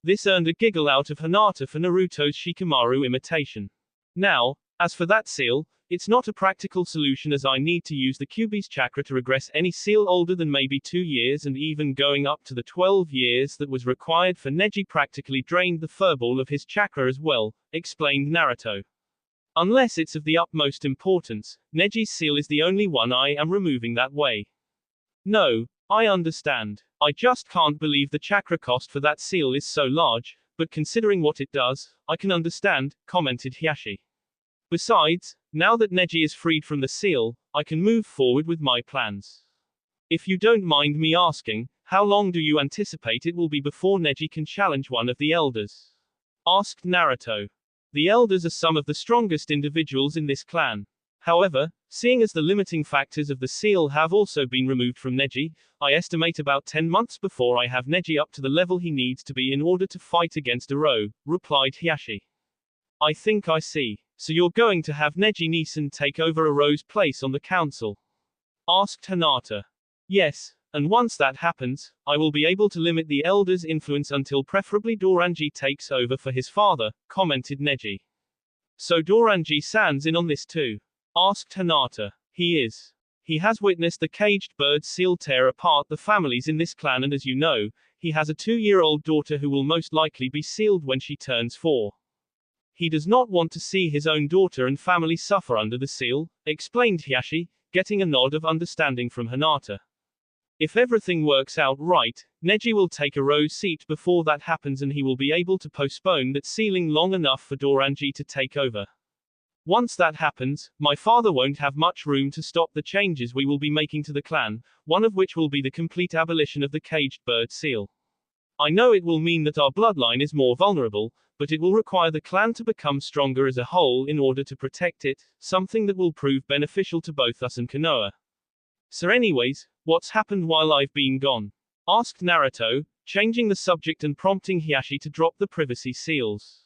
Speaker 1: This earned a giggle out of Hinata for Naruto's Shikamaru imitation. Now, as for that seal, it's not a practical solution as I need to use the Kyuubi's chakra to regress any seal older than maybe 2 years and even going up to the 12 years that was required for Neji practically drained the furball of his chakra as well, explained Naruto. Unless it's of the utmost importance, Neji's seal is the only one I am removing that way. No, I understand. I just can't believe the chakra cost for that seal is so large, but considering what it does, I can understand, commented Hiashi. Besides, now that Neji is freed from the seal, I can move forward with my plans. If you don't mind me asking, how long do you anticipate it will be before Neji can challenge one of the elders? Asked Naruto. The elders are some of the strongest individuals in this clan. However, seeing as the limiting factors of the seal have also been removed from Neji, I estimate about 10 months before I have Neji up to the level he needs to be in order to fight against Ero, replied Hiashi. I think I see. So you're going to have Neji Nisan take over Ero's place on the council? Asked Hinata. Yes, and once that happens, I will be able to limit the elders' influence until preferably Doranji takes over for his father, commented Neji. So Doranji-san's in on this too? Asked Hinata. He is. He has witnessed the caged bird seal tear apart the families in this clan and as you know, he has a 2-year-old daughter who will most likely be sealed when she turns 4. He does not want to see his own daughter and family suffer under the seal, explained Hiashi, getting a nod of understanding from Hinata. If everything works out right, Neji will take Ero's seat before that happens and he will be able to postpone that sealing long enough for Doranji to take over. Once that happens, my father won't have much room to stop the changes we will be making to the clan, one of which will be the complete abolition of the caged bird seal. I know it will mean that our bloodline is more vulnerable, but it will require the clan to become stronger as a whole in order to protect it, something that will prove beneficial to both us and Konoha. So anyways, what's happened while I've been gone? Asked Naruto, changing the subject and prompting Hiashi to drop the privacy seals.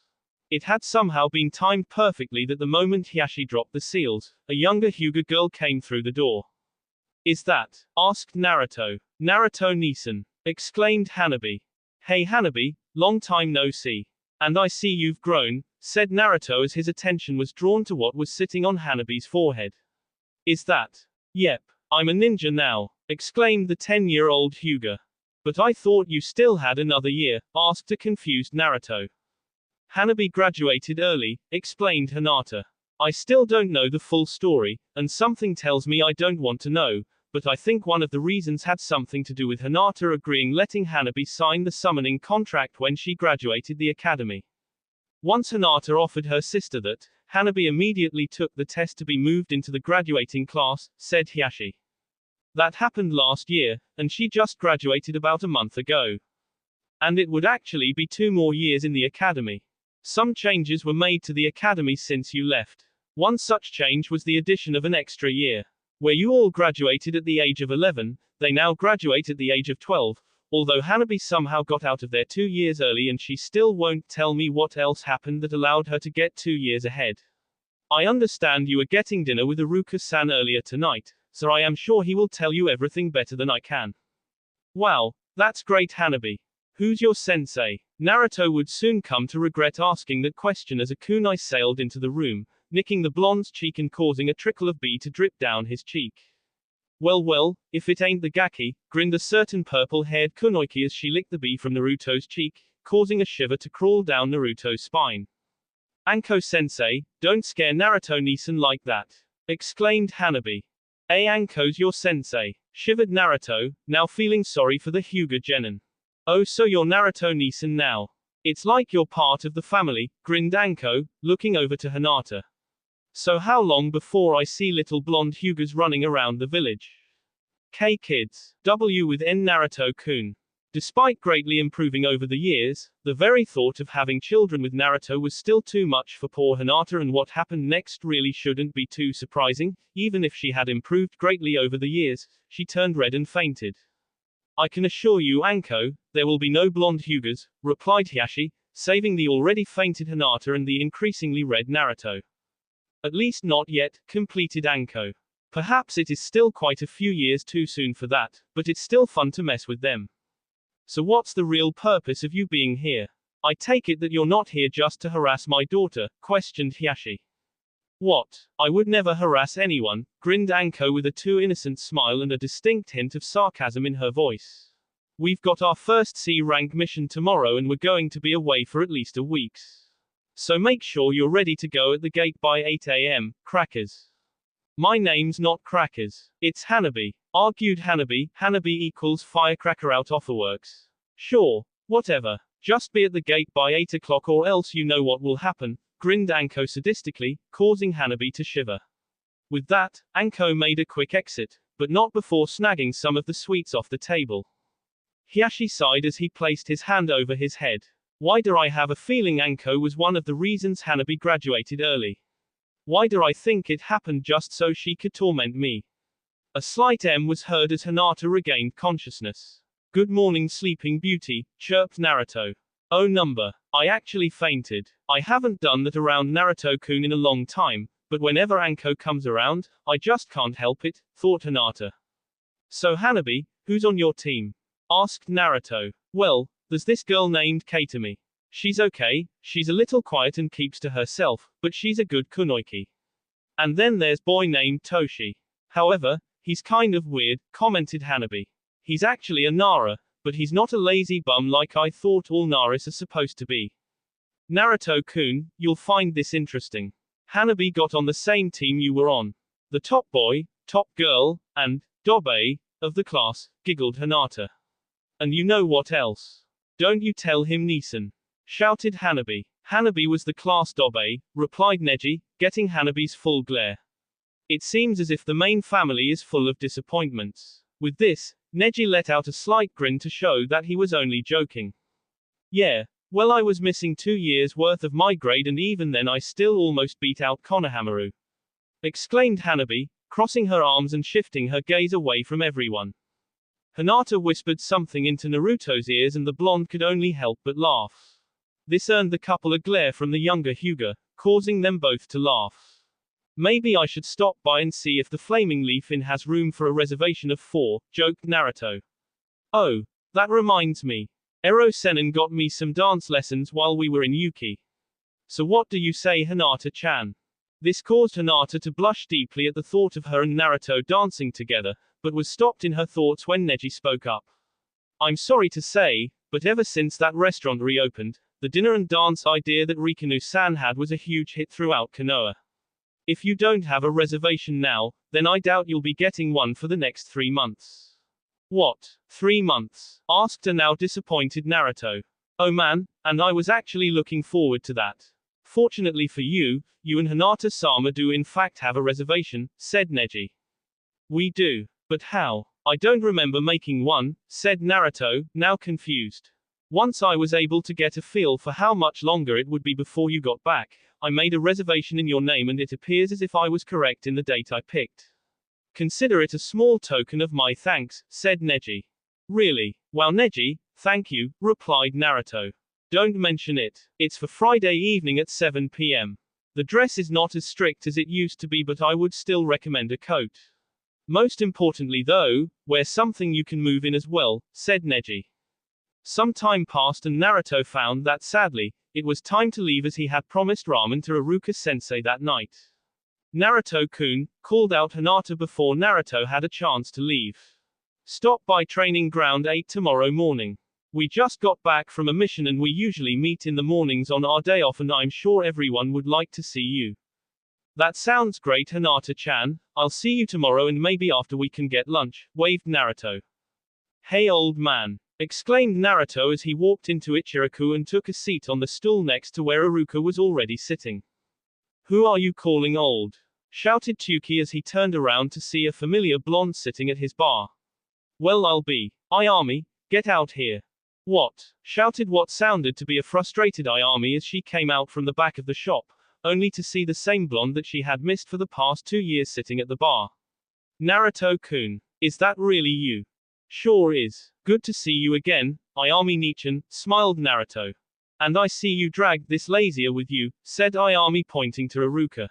Speaker 1: It had somehow been timed perfectly that the moment Hiashi dropped the seals, a younger Hyuga girl came through the door. Is that? Asked Naruto. Naruto Nisan. Exclaimed Hanabi. Hey Hanabi, long time no see. And I see you've grown, said Naruto as his attention was drawn to what was sitting on Hanabi's forehead. Is that? Yep, I'm a ninja now, exclaimed the 10-year-old Hyuga. But I thought you still had another year, asked a confused Naruto. Hanabi graduated early, explained Hinata. I still don't know the full story, and something tells me I don't want to know, but I think one of the reasons had something to do with Hinata agreeing letting Hanabi sign the summoning contract when she graduated the academy. Once Hinata offered her sister that, Hanabi immediately took the test to be moved into the graduating class, said Hiashi. That happened last year, and she just graduated about a month ago. And it would actually be 2 more years in the academy. Some changes were made to the academy since you left. One such change was the addition of an extra year. Where you all graduated at the age of 11, they now graduate at the age of 12, although Hanabi somehow got out of there 2 years early and she still won't tell me what else happened that allowed her to get 2 years ahead. I understand you were getting dinner with Iruka-san earlier tonight, so I am sure he will tell you everything better than I can. Wow, that's great Hanabi. Who's your sensei? Naruto would soon come to regret asking that question as a kunai sailed into the room, nicking the blonde's cheek and causing a trickle of bee to drip down his cheek. Well, if it ain't the Gaki, grinned a certain purple-haired kunoiki as she licked the bee from Naruto's cheek, causing a shiver to crawl down Naruto's spine. Anko-sensei, don't scare Naruto-nisan like that, exclaimed Hanabi. Anko's your sensei, shivered Naruto, now feeling sorry for the Hyuga genin. Oh, so you're Naruto-nisan now. It's like you're part of the family, grinned Anko, looking over to Hinata. So how long before I see little blonde Hyugas running around the village? K kids. W with N Naruto-kun. Despite greatly improving over the years, the very thought of having children with Naruto was still too much for poor Hinata, and what happened next really shouldn't be too surprising. Even if she had improved greatly over the years, she turned red and fainted. I can assure you, Anko, there will be no blonde Hyugas, replied Hiashi, saving the already fainted Hinata and the increasingly red Naruto. At least not yet, completed Anko. Perhaps it is still quite a few years too soon for that, but it's still fun to mess with them. So what's the real purpose of you being here? I take it that you're not here just to harass my daughter, questioned Hiashi. What? I would never harass anyone, grinned Anko with a too innocent smile and a distinct hint of sarcasm in her voice. We've got our first C-rank mission tomorrow and we're going to be away for at least a week. So make sure you're ready to go at the gate by 8 a.m., crackers. My name's not Crackers. It's Hanabi, argued Hanabi. Hanabi equals firecracker out offerworks. Sure, whatever. Just be at the gate by 8 o'clock or else you know what will happen, grinned Anko sadistically, causing Hanabi to shiver. With that, Anko made a quick exit, but not before snagging some of the sweets off the table. Hiashi sighed as he placed his hand over his head. Why do I have a feeling Anko was one of the reasons Hanabi graduated early? Why do I think it happened just so she could torment me? A slight M was heard as Hinata regained consciousness. Good morning, Sleeping Beauty, chirped Naruto. Oh number. I actually fainted. I haven't done that around Naruto-kun in a long time, but whenever Anko comes around, I just can't help it, thought Hinata. So Hanabi, who's on your team? Asked Naruto. Well, there's this girl named Katami. She's okay, she's a little quiet and keeps to herself, but she's a good kunoiki. And then there's boy named Toshi. However, he's kind of weird, commented Hanabi. He's actually a Nara, but he's not a lazy bum like I thought all Naras are supposed to be. Naruto-kun, you'll find this interesting. Hanabi got on the same team you were on. The top boy, top girl, and Dobe of the class, giggled Hinata. And you know what else? Don't you tell him Nisan, shouted Hanabi. Hanabi was the class Dobe, replied Neji, getting Hanabi's full glare. It seems as if the main family is full of disappointments. With this, Neji let out a slight grin to show that he was only joking. Yeah, well I was missing 2 years worth of my grade and even then I still almost beat out Konohamaru, exclaimed Hanabi, crossing her arms and shifting her gaze away from everyone. Hinata whispered something into Naruto's ears and the blonde could only help but laugh. This earned the couple a glare from the younger Hyuga, causing them both to laugh. Maybe I should stop by and see if the Flaming Leaf Inn has room for a reservation of 4, joked Naruto. Oh, that reminds me. Ero Senin got me some dance lessons while we were in Yuki. So what do you say, Hinata-chan? This caused Hinata to blush deeply at the thought of her and Naruto dancing together, but was stopped in her thoughts when Neji spoke up. I'm sorry to say, but ever since that restaurant reopened, the dinner and dance idea that Rikinu-san had was a huge hit throughout Konoha. If you don't have a reservation now, then I doubt you'll be getting one for the next 3 months. What? 3 months? Asked a now disappointed Naruto. Oh man, and I was actually looking forward to that. Fortunately for you, you and Hinata-sama do in fact have a reservation, said Neji. We do. But how? I don't remember making one, said Naruto, now confused. Once I was able to get a feel for how much longer it would be before you got back, I made a reservation in your name and it appears as if I was correct in the date I picked. Consider it a small token of my thanks, said Neji. Really? Wow Neji, thank you, replied Naruto. Don't mention it. It's for Friday evening at 7 p.m. The dress is not as strict as it used to be, but I would still recommend a coat. Most importantly though, wear something you can move in as well, said Neji. Some time passed and Naruto found that sadly, it was time to leave as he had promised ramen to Iruka-sensei that night. Naruto-kun, called out Hinata before Naruto had a chance to leave. Stop by training ground 8 tomorrow morning. We just got back from a mission and we usually meet in the mornings on our day off and I'm sure everyone would like to see you. That sounds great Hinata-chan, I'll see you tomorrow and maybe after we can get lunch, waved Naruto. Hey old man, exclaimed Naruto as he walked into Ichiraku and took a seat on the stool next to where Iruka was already sitting. Who are you calling old? Shouted Tsuki as he turned around to see a familiar blonde sitting at his bar. Well I'll be. Ayami, get out here. What? Shouted what sounded to be a frustrated Ayami as she came out from the back of the shop, only to see the same blonde that she had missed for the past 2 years sitting at the bar. Naruto-kun, is that really you? Sure is. Good to see you again, Ayami-nichan, smiled Naruto. And I see you dragged this lazier with you, said Ayami pointing to Iruka.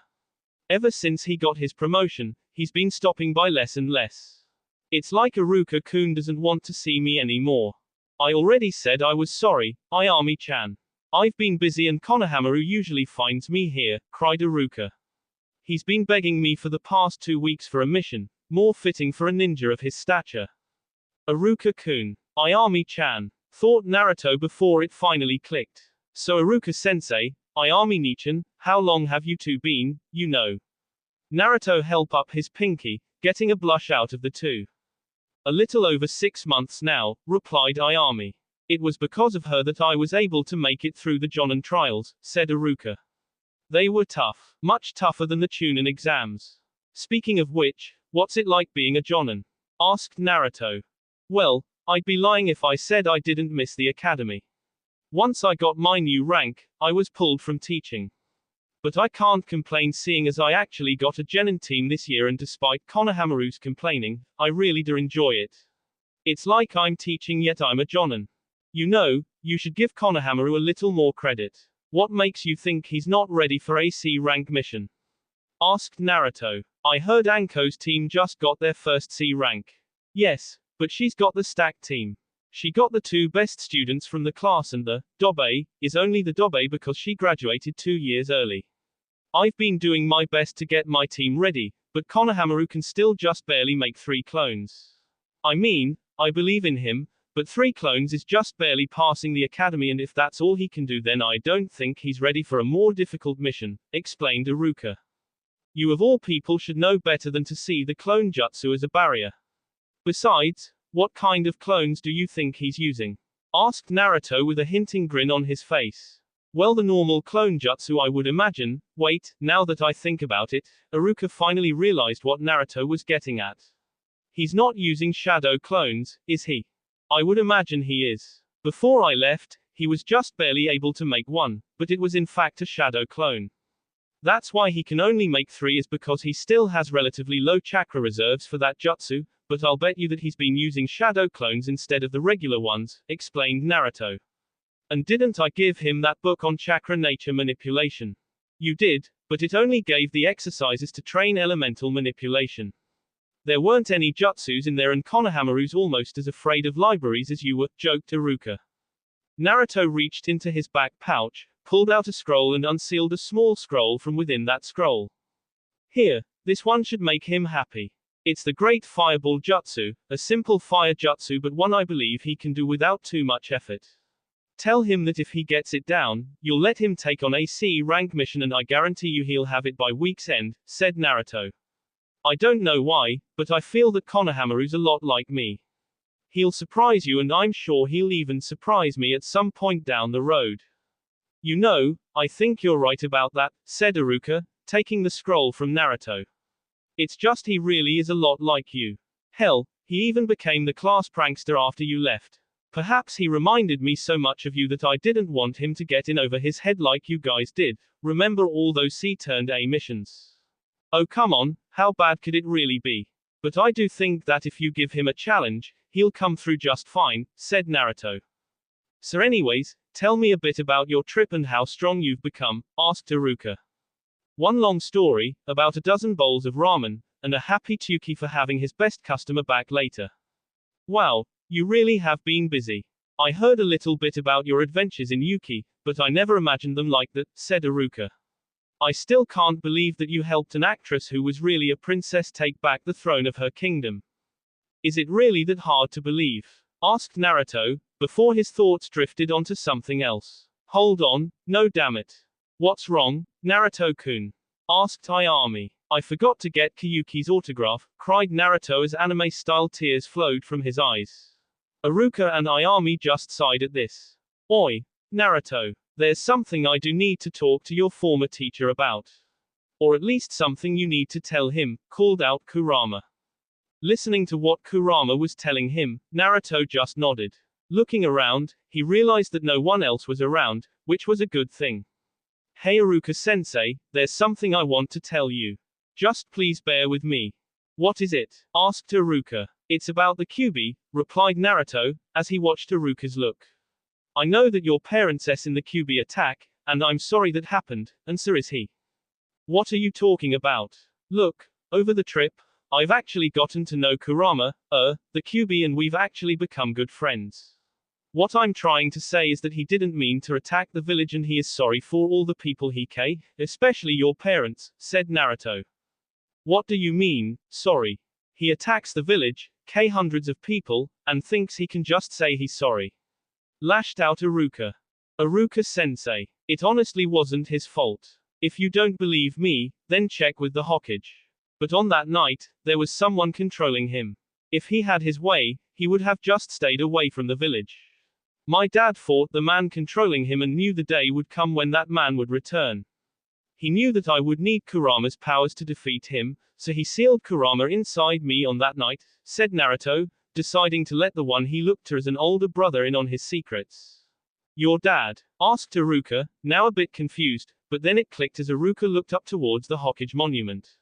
Speaker 1: Ever since he got his promotion, he's been stopping by less and less. It's like Iruka-kun doesn't want to see me anymore. I already said I was sorry, Ayami-chan. I've been busy and Konohamaru usually finds me here, cried Iruka. He's been begging me for the past 2 weeks for a mission, more fitting for a ninja of his stature. Iruka-kun. Ayami-chan. Thought Naruto before it finally clicked. So Iruka-sensei, Ayami-nichan, how long have you two been, you know? Naruto held up his pinky, getting a blush out of the two. A little over 6 months now, replied Ayami. It was because of her that I was able to make it through the Jonin trials, said Iruka. They were tough, much tougher than the Chunin exams. Speaking of which, what's it like being a Jonin? Asked Naruto. Well, I'd be lying if I said I didn't miss the academy. Once I got my new rank, I was pulled from teaching. But I can't complain seeing as I actually got a genin team this year and despite Konohamaru's complaining, I really do enjoy it. It's like I'm teaching yet I'm a jonin. You know, you should give Konohamaru a little more credit. What makes you think he's not ready for AC rank mission? Asked Naruto. I heard Anko's team just got their first C rank. Yes, but she's got the stacked team. She got the 2 best students from the class and the Dobe is only the Dobe because she graduated 2 years early. I've been doing my best to get my team ready, but Konohamaru can still just barely make 3 clones. I mean, I believe in him, but 3 clones is just barely passing the academy and if that's all he can do then I don't think he's ready for a more difficult mission, explained Iruka. You of all people should know better than to see the clone jutsu as a barrier. Besides, what kind of clones do you think he's using? Asked Naruto with a hinting grin on his face. Well, the normal clone jutsu I would imagine. Wait, now that I think about it, Iruka finally realized what Naruto was getting at. He's not using shadow clones, is he? I would imagine he is. Before I left, he was just barely able to make one, but it was in fact a shadow clone. That's why he can only make 3 is because he still has relatively low chakra reserves for that jutsu, but I'll bet you that he's been using shadow clones instead of the regular ones, explained Naruto. And didn't I give him that book on chakra nature manipulation? You did, but it only gave the exercises to train elemental manipulation. There weren't any jutsus in there and Konohamaru's almost as afraid of libraries as you were, joked Iruka. Naruto reached into his back pouch, pulled out a scroll and unsealed a small scroll from within that scroll. Here, this one should make him happy. It's the Great Fireball Jutsu, a simple fire jutsu but one I believe he can do without too much effort. Tell him that if he gets it down, you'll let him take on a C rank mission and I guarantee you he'll have it by week's end, said Naruto. I don't know why, but I feel that Konohamaru's a lot like me. He'll surprise you and I'm sure he'll even surprise me at some point down the road. You know, I think you're right about that, said Iruka, taking the scroll from Naruto. It's just he really is a lot like you. Hell, he even became the class prankster after you left. Perhaps he reminded me so much of you that I didn't want him to get in over his head like you guys did. Remember all those C-turned-A missions? Oh come on, how bad could it really be? But I do think that if you give him a challenge, he'll come through just fine, said Naruto. So anyways, tell me a bit about your trip and how strong you've become, asked Iruka. One long story, about a dozen bowls of ramen, and a happy Tuki for having his best customer back later. Wow, you really have been busy. I heard a little bit about your adventures in Yuki, but I never imagined them like that, said Iruka. I still can't believe that you helped an actress who was really a princess take back the throne of her kingdom. Is it really that hard to believe? Asked Naruto, before his thoughts drifted onto something else. Hold on, no damn it. What's wrong, Naruto-kun? Asked Ayami. I forgot to get Kyuki's autograph, cried Naruto as anime-style tears flowed from his eyes. Iruka and Ayami just sighed at this. Oi, Naruto. There's something I do need to talk to your former teacher about. Or at least something you need to tell him, called out Kurama. Listening to what Kurama was telling him, Naruto just nodded. Looking around, he realized that no one else was around, which was a good thing. Hey Iruka-sensei, there's something I want to tell you. Just please bear with me. What is it? Asked Iruka. It's about the Kyuubi, replied Naruto, as he watched Iruka's look. I know that your parents in the Kyuubi attack, and I'm sorry that happened, and so is he. What are you talking about? Look, over the trip, I've actually gotten to know Kurama, the Kyuubi, and we've actually become good friends. What I'm trying to say is that he didn't mean to attack the village and he is sorry for all the people he killed, especially your parents, said Naruto. What do you mean, sorry? He attacks the village, kills hundreds of people, and thinks he can just say he's sorry. Lashed out Iruka. Iruka-sensei. It honestly wasn't his fault. If you don't believe me, then check with the Hokage. But on that night, there was someone controlling him. If he had his way, he would have just stayed away from the village. My dad fought the man controlling him and knew the day would come when that man would return. He knew that I would need Kurama's powers to defeat him, so he sealed Kurama inside me on that night, said Naruto, deciding to let the one he looked to as an older brother in on his secrets. Your dad? Asked Iruka, now a bit confused, but then it clicked as Iruka looked up towards the Hokage monument.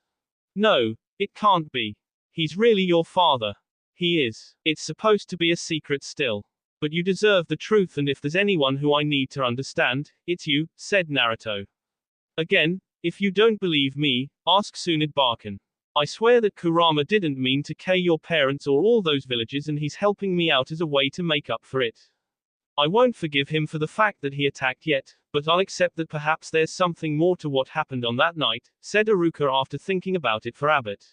Speaker 1: No, it can't be. He's really your father. He is. It's supposed to be a secret still. But you deserve the truth, and if there's anyone who I need to understand, it's you, said Naruto. Again, if you don't believe me, ask Tsunade Barkin. I swear that Kurama didn't mean to kill your parents or all those villagers, and he's helping me out as a way to make up for it. I won't forgive him for the fact that he attacked yet, but I'll accept that perhaps there's something more to what happened on that night, said Iruka after thinking about it for a bit.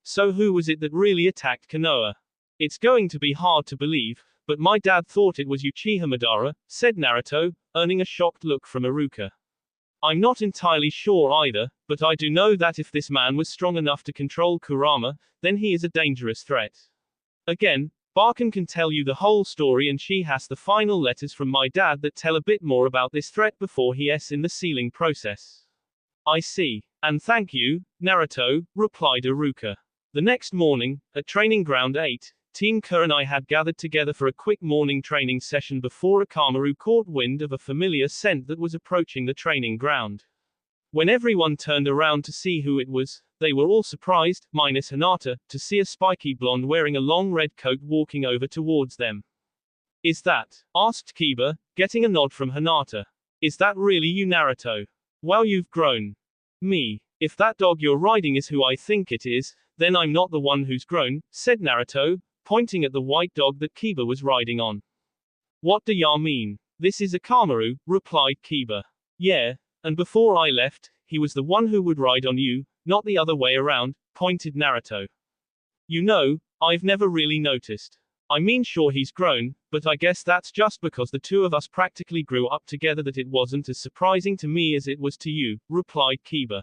Speaker 1: So who was it that really attacked Konoha? It's going to be hard to believe, but my dad thought it was Uchiha Madara, said Naruto, earning a shocked look from Iruka. I'm not entirely sure either, but I do know that if this man was strong enough to control Kurama, then he is a dangerous threat. Again, Barkin can tell you the whole story, and she has the final letters from my dad that tell a bit more about this threat before he's in the sealing process. I see. And thank you, Naruto, replied Iruka. The next morning, at Training Ground 8, Team Kerr and I had gathered together for a quick morning training session before Akamaru caught wind of a familiar scent that was approaching the training ground. When everyone turned around to see who it was, they were all surprised, minus Hinata, to see a spiky blonde wearing a long red coat walking over towards them. Is that? Asked Kiba, getting a nod from Hinata. Is that really you, Naruto? Wow, you've grown. Me. If that dog you're riding is who I think it is, then I'm not the one who's grown, said Naruto, pointing at the white dog that Kiba was riding on. What do ya mean? This is Akamaru, replied Kiba. Yeah, and before I left, he was the one who would ride on you, not the other way around, pointed Naruto. You know, I've never really noticed. I mean, sure he's grown, but I guess that's just because the two of us practically grew up together that it wasn't as surprising to me as it was to you, replied Kiba.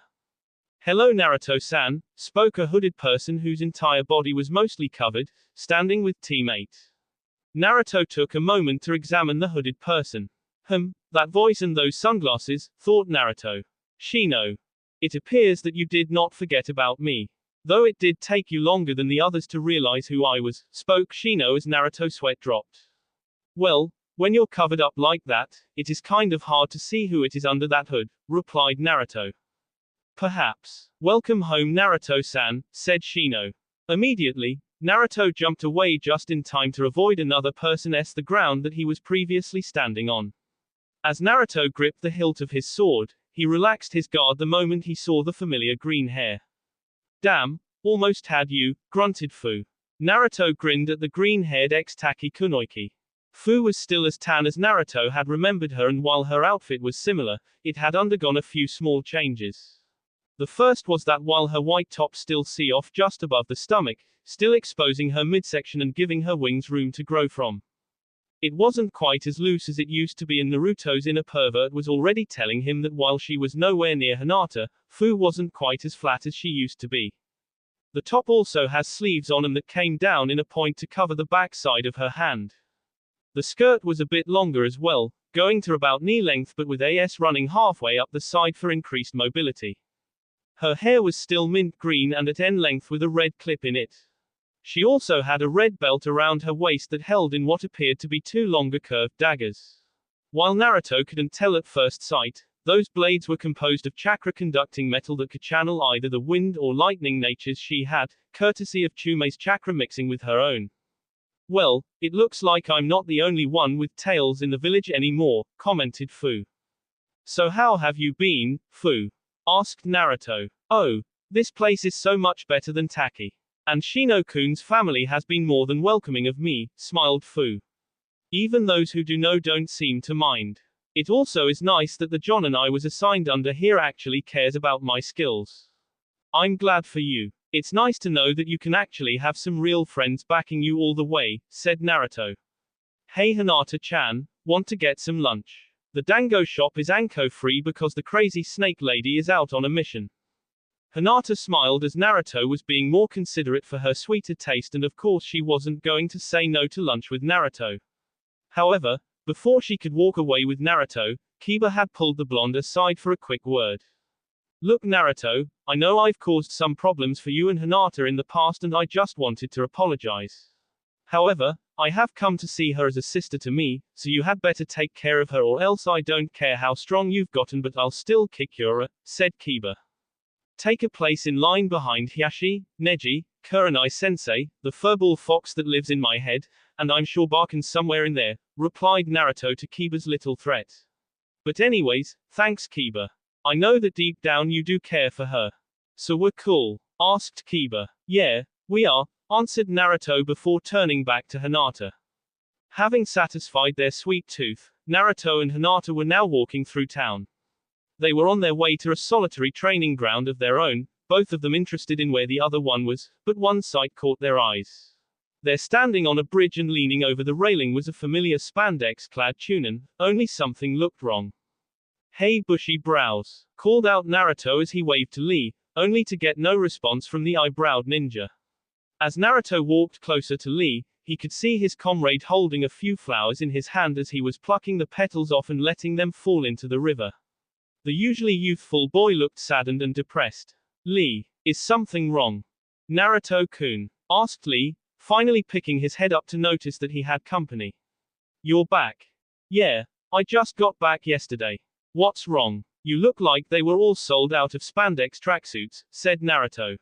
Speaker 1: Hello Naruto-san, spoke a hooded person whose entire body was mostly covered, standing with Team 8. Naruto took a moment to examine the hooded person. That voice and those sunglasses, thought Naruto. Shino. It appears that you did not forget about me. Though it did take you longer than the others to realize who I was, spoke Shino as Naruto's sweat dropped. Well, when you're covered up like that, it is kind of hard to see who it is under that hood, replied Naruto. Perhaps. Welcome home Naruto-san, said Shino. Immediately, Naruto jumped away just in time to avoid another person's the ground that he was previously standing on. As Naruto gripped the hilt of his sword, he relaxed his guard the moment he saw the familiar green hair. Damn, almost had you, grunted Fu. Naruto grinned at the green-haired ex-Taki Kunoichi. Fu was still as tan as Naruto had remembered her, and while her outfit was similar, it had undergone a few small changes. The first was that while her white top still see off just above the stomach, still exposing her midsection and giving her wings room to grow from. It wasn't quite as loose as it used to be, and Naruto's inner pervert was already telling him that while she was nowhere near Hinata, Fu wasn't quite as flat as she used to be. The top also has sleeves on them that came down in a point to cover the back side of her hand. The skirt was a bit longer as well, going to about knee length but with AS running halfway up the side for increased mobility. Her hair was still mint green and at end length with a red clip in it. She also had a red belt around her waist that held in what appeared to be two longer curved daggers. While Naruto couldn't tell at first sight, those blades were composed of chakra-conducting metal that could channel either the wind or lightning natures she had, courtesy of Chumei's chakra mixing with her own. Well, it looks like I'm not the only one with tails in the village anymore, commented Fu. So how have you been, Fu? Asked Naruto. Oh, this place is so much better than Taki. And Shino-kun's family has been more than welcoming of me, smiled Fu. Even those who do know don't seem to mind. It also is nice that the Jonin I was assigned under here actually cares about my skills. I'm glad for you. It's nice to know that you can actually have some real friends backing you all the way, said Naruto. Hey Hinata-chan, want to get some lunch? The dango shop is Anko-free because the crazy snake lady is out on a mission. Hinata smiled as Naruto was being more considerate for her sweeter taste, and of course she wasn't going to say no to lunch with Naruto. However, before she could walk away with Naruto, Kiba had pulled the blonde aside for a quick word. Look Naruto, I know I've caused some problems for you and Hinata in the past and I just wanted to apologize. However, I have come to see her as a sister to me, so you had better take care of her or else I don't care how strong you've gotten but I'll still kick your said Kiba. Take a place in line behind Hiashi, Neji, Kurenai-sensei, the furball fox that lives in my head, and I'm sure Barkan's somewhere in there, replied Naruto to Kiba's little threat. But anyways, thanks Kiba. I know that deep down you do care for her. So we're cool? Asked Kiba. Yeah, we are, answered Naruto before turning back to Hinata. Having satisfied their sweet tooth, Naruto and Hinata were now walking through town. They were on their way to a solitary training ground of their own, both of them interested in where the other one was, but one sight caught their eyes. There standing on a bridge and leaning over the railing was a familiar spandex-clad Chunin, only something looked wrong. Hey bushy brows, called out Naruto as he waved to Lee, only to get no response from the eye-browed ninja. As Naruto walked closer to Lee, he could see his comrade holding a few flowers in his hand as he was plucking the petals off and letting them fall into the river. The usually youthful boy looked saddened and depressed. Lee, is something wrong? Naruto-kun, asked Lee, finally picking his head up to notice that he had company. You're back. Yeah, I just got back yesterday. What's wrong? You look like they were all sold out of spandex tracksuits, said Naruto.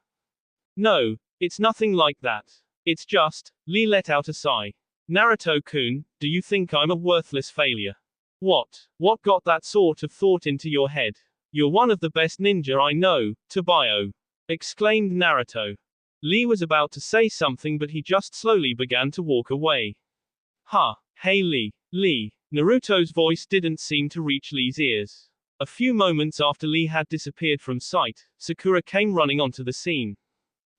Speaker 1: No, it's nothing like that. It's just, Lee let out a sigh. Naruto-kun, do you think I'm a worthless failure? What got that sort of thought into your head? You're one of the best ninja I know, Tobio, exclaimed Naruto. Lee was about to say something but he just slowly began to walk away. Huh, hey Lee. Naruto's voice didn't seem to reach Lee's ears. A few moments after Lee had disappeared from sight, Sakura came running onto the scene.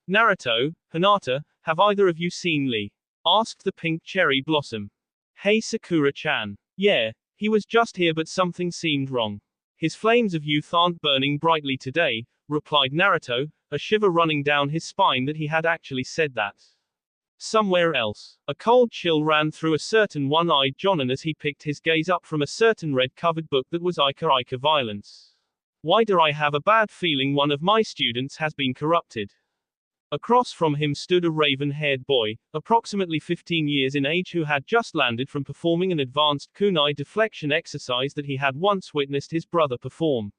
Speaker 1: Naruto, Hinata, have either of you seen Lee? Asked the pink cherry blossom. Hey Sakura-chan. Yeah, he was just here but something seemed wrong. His flames of youth aren't burning brightly today, replied Naruto, a shiver running down his spine that he had actually said that. Somewhere else. A cold chill ran through a certain one-eyed Jonin as he picked his gaze up from a certain red-covered book that was Ika Violence. Why do I have a bad feeling one of my students has been corrupted? Across from him stood a raven-haired boy, approximately 15 years in age, who had just landed from performing an advanced kunai deflection exercise that he had once witnessed his brother perform.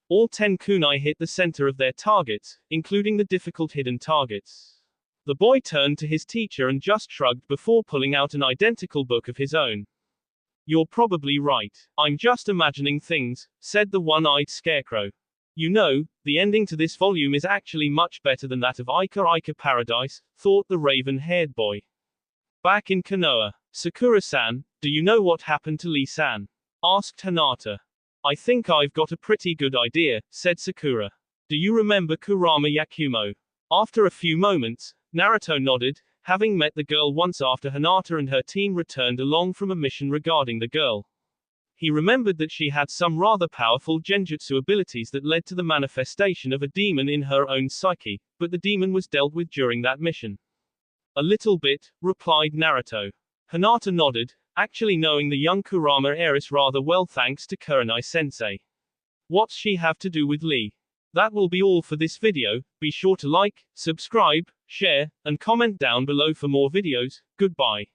Speaker 1: All 10 kunai hit the center of their targets, including the difficult hidden targets. The boy turned to his teacher and just shrugged before pulling out an identical book of his own. "You're probably right. I'm just imagining things," said the one-eyed scarecrow. "You know, the ending to this volume is actually much better than that of Ica Ica Paradise," thought the raven-haired boy. Back in Konoha, "Sakura-san, do you know what happened to Lee-san?" asked Hinata. "I think I've got a pretty good idea," said Sakura. "Do you remember Kurama Yakumo?" After a few moments, Naruto nodded, having met the girl once after Hinata and her team returned along from a mission regarding the girl. He remembered that she had some rather powerful genjutsu abilities that led to the manifestation of a demon in her own psyche, but the demon was dealt with during that mission. "A little bit," replied Naruto. Hinata nodded, actually knowing the young Kurama heiress rather well thanks to Kurenai-sensei. What's she have to do with Lee? That will be all for this video. Be sure to like, subscribe, share, and comment down below for more videos. Goodbye.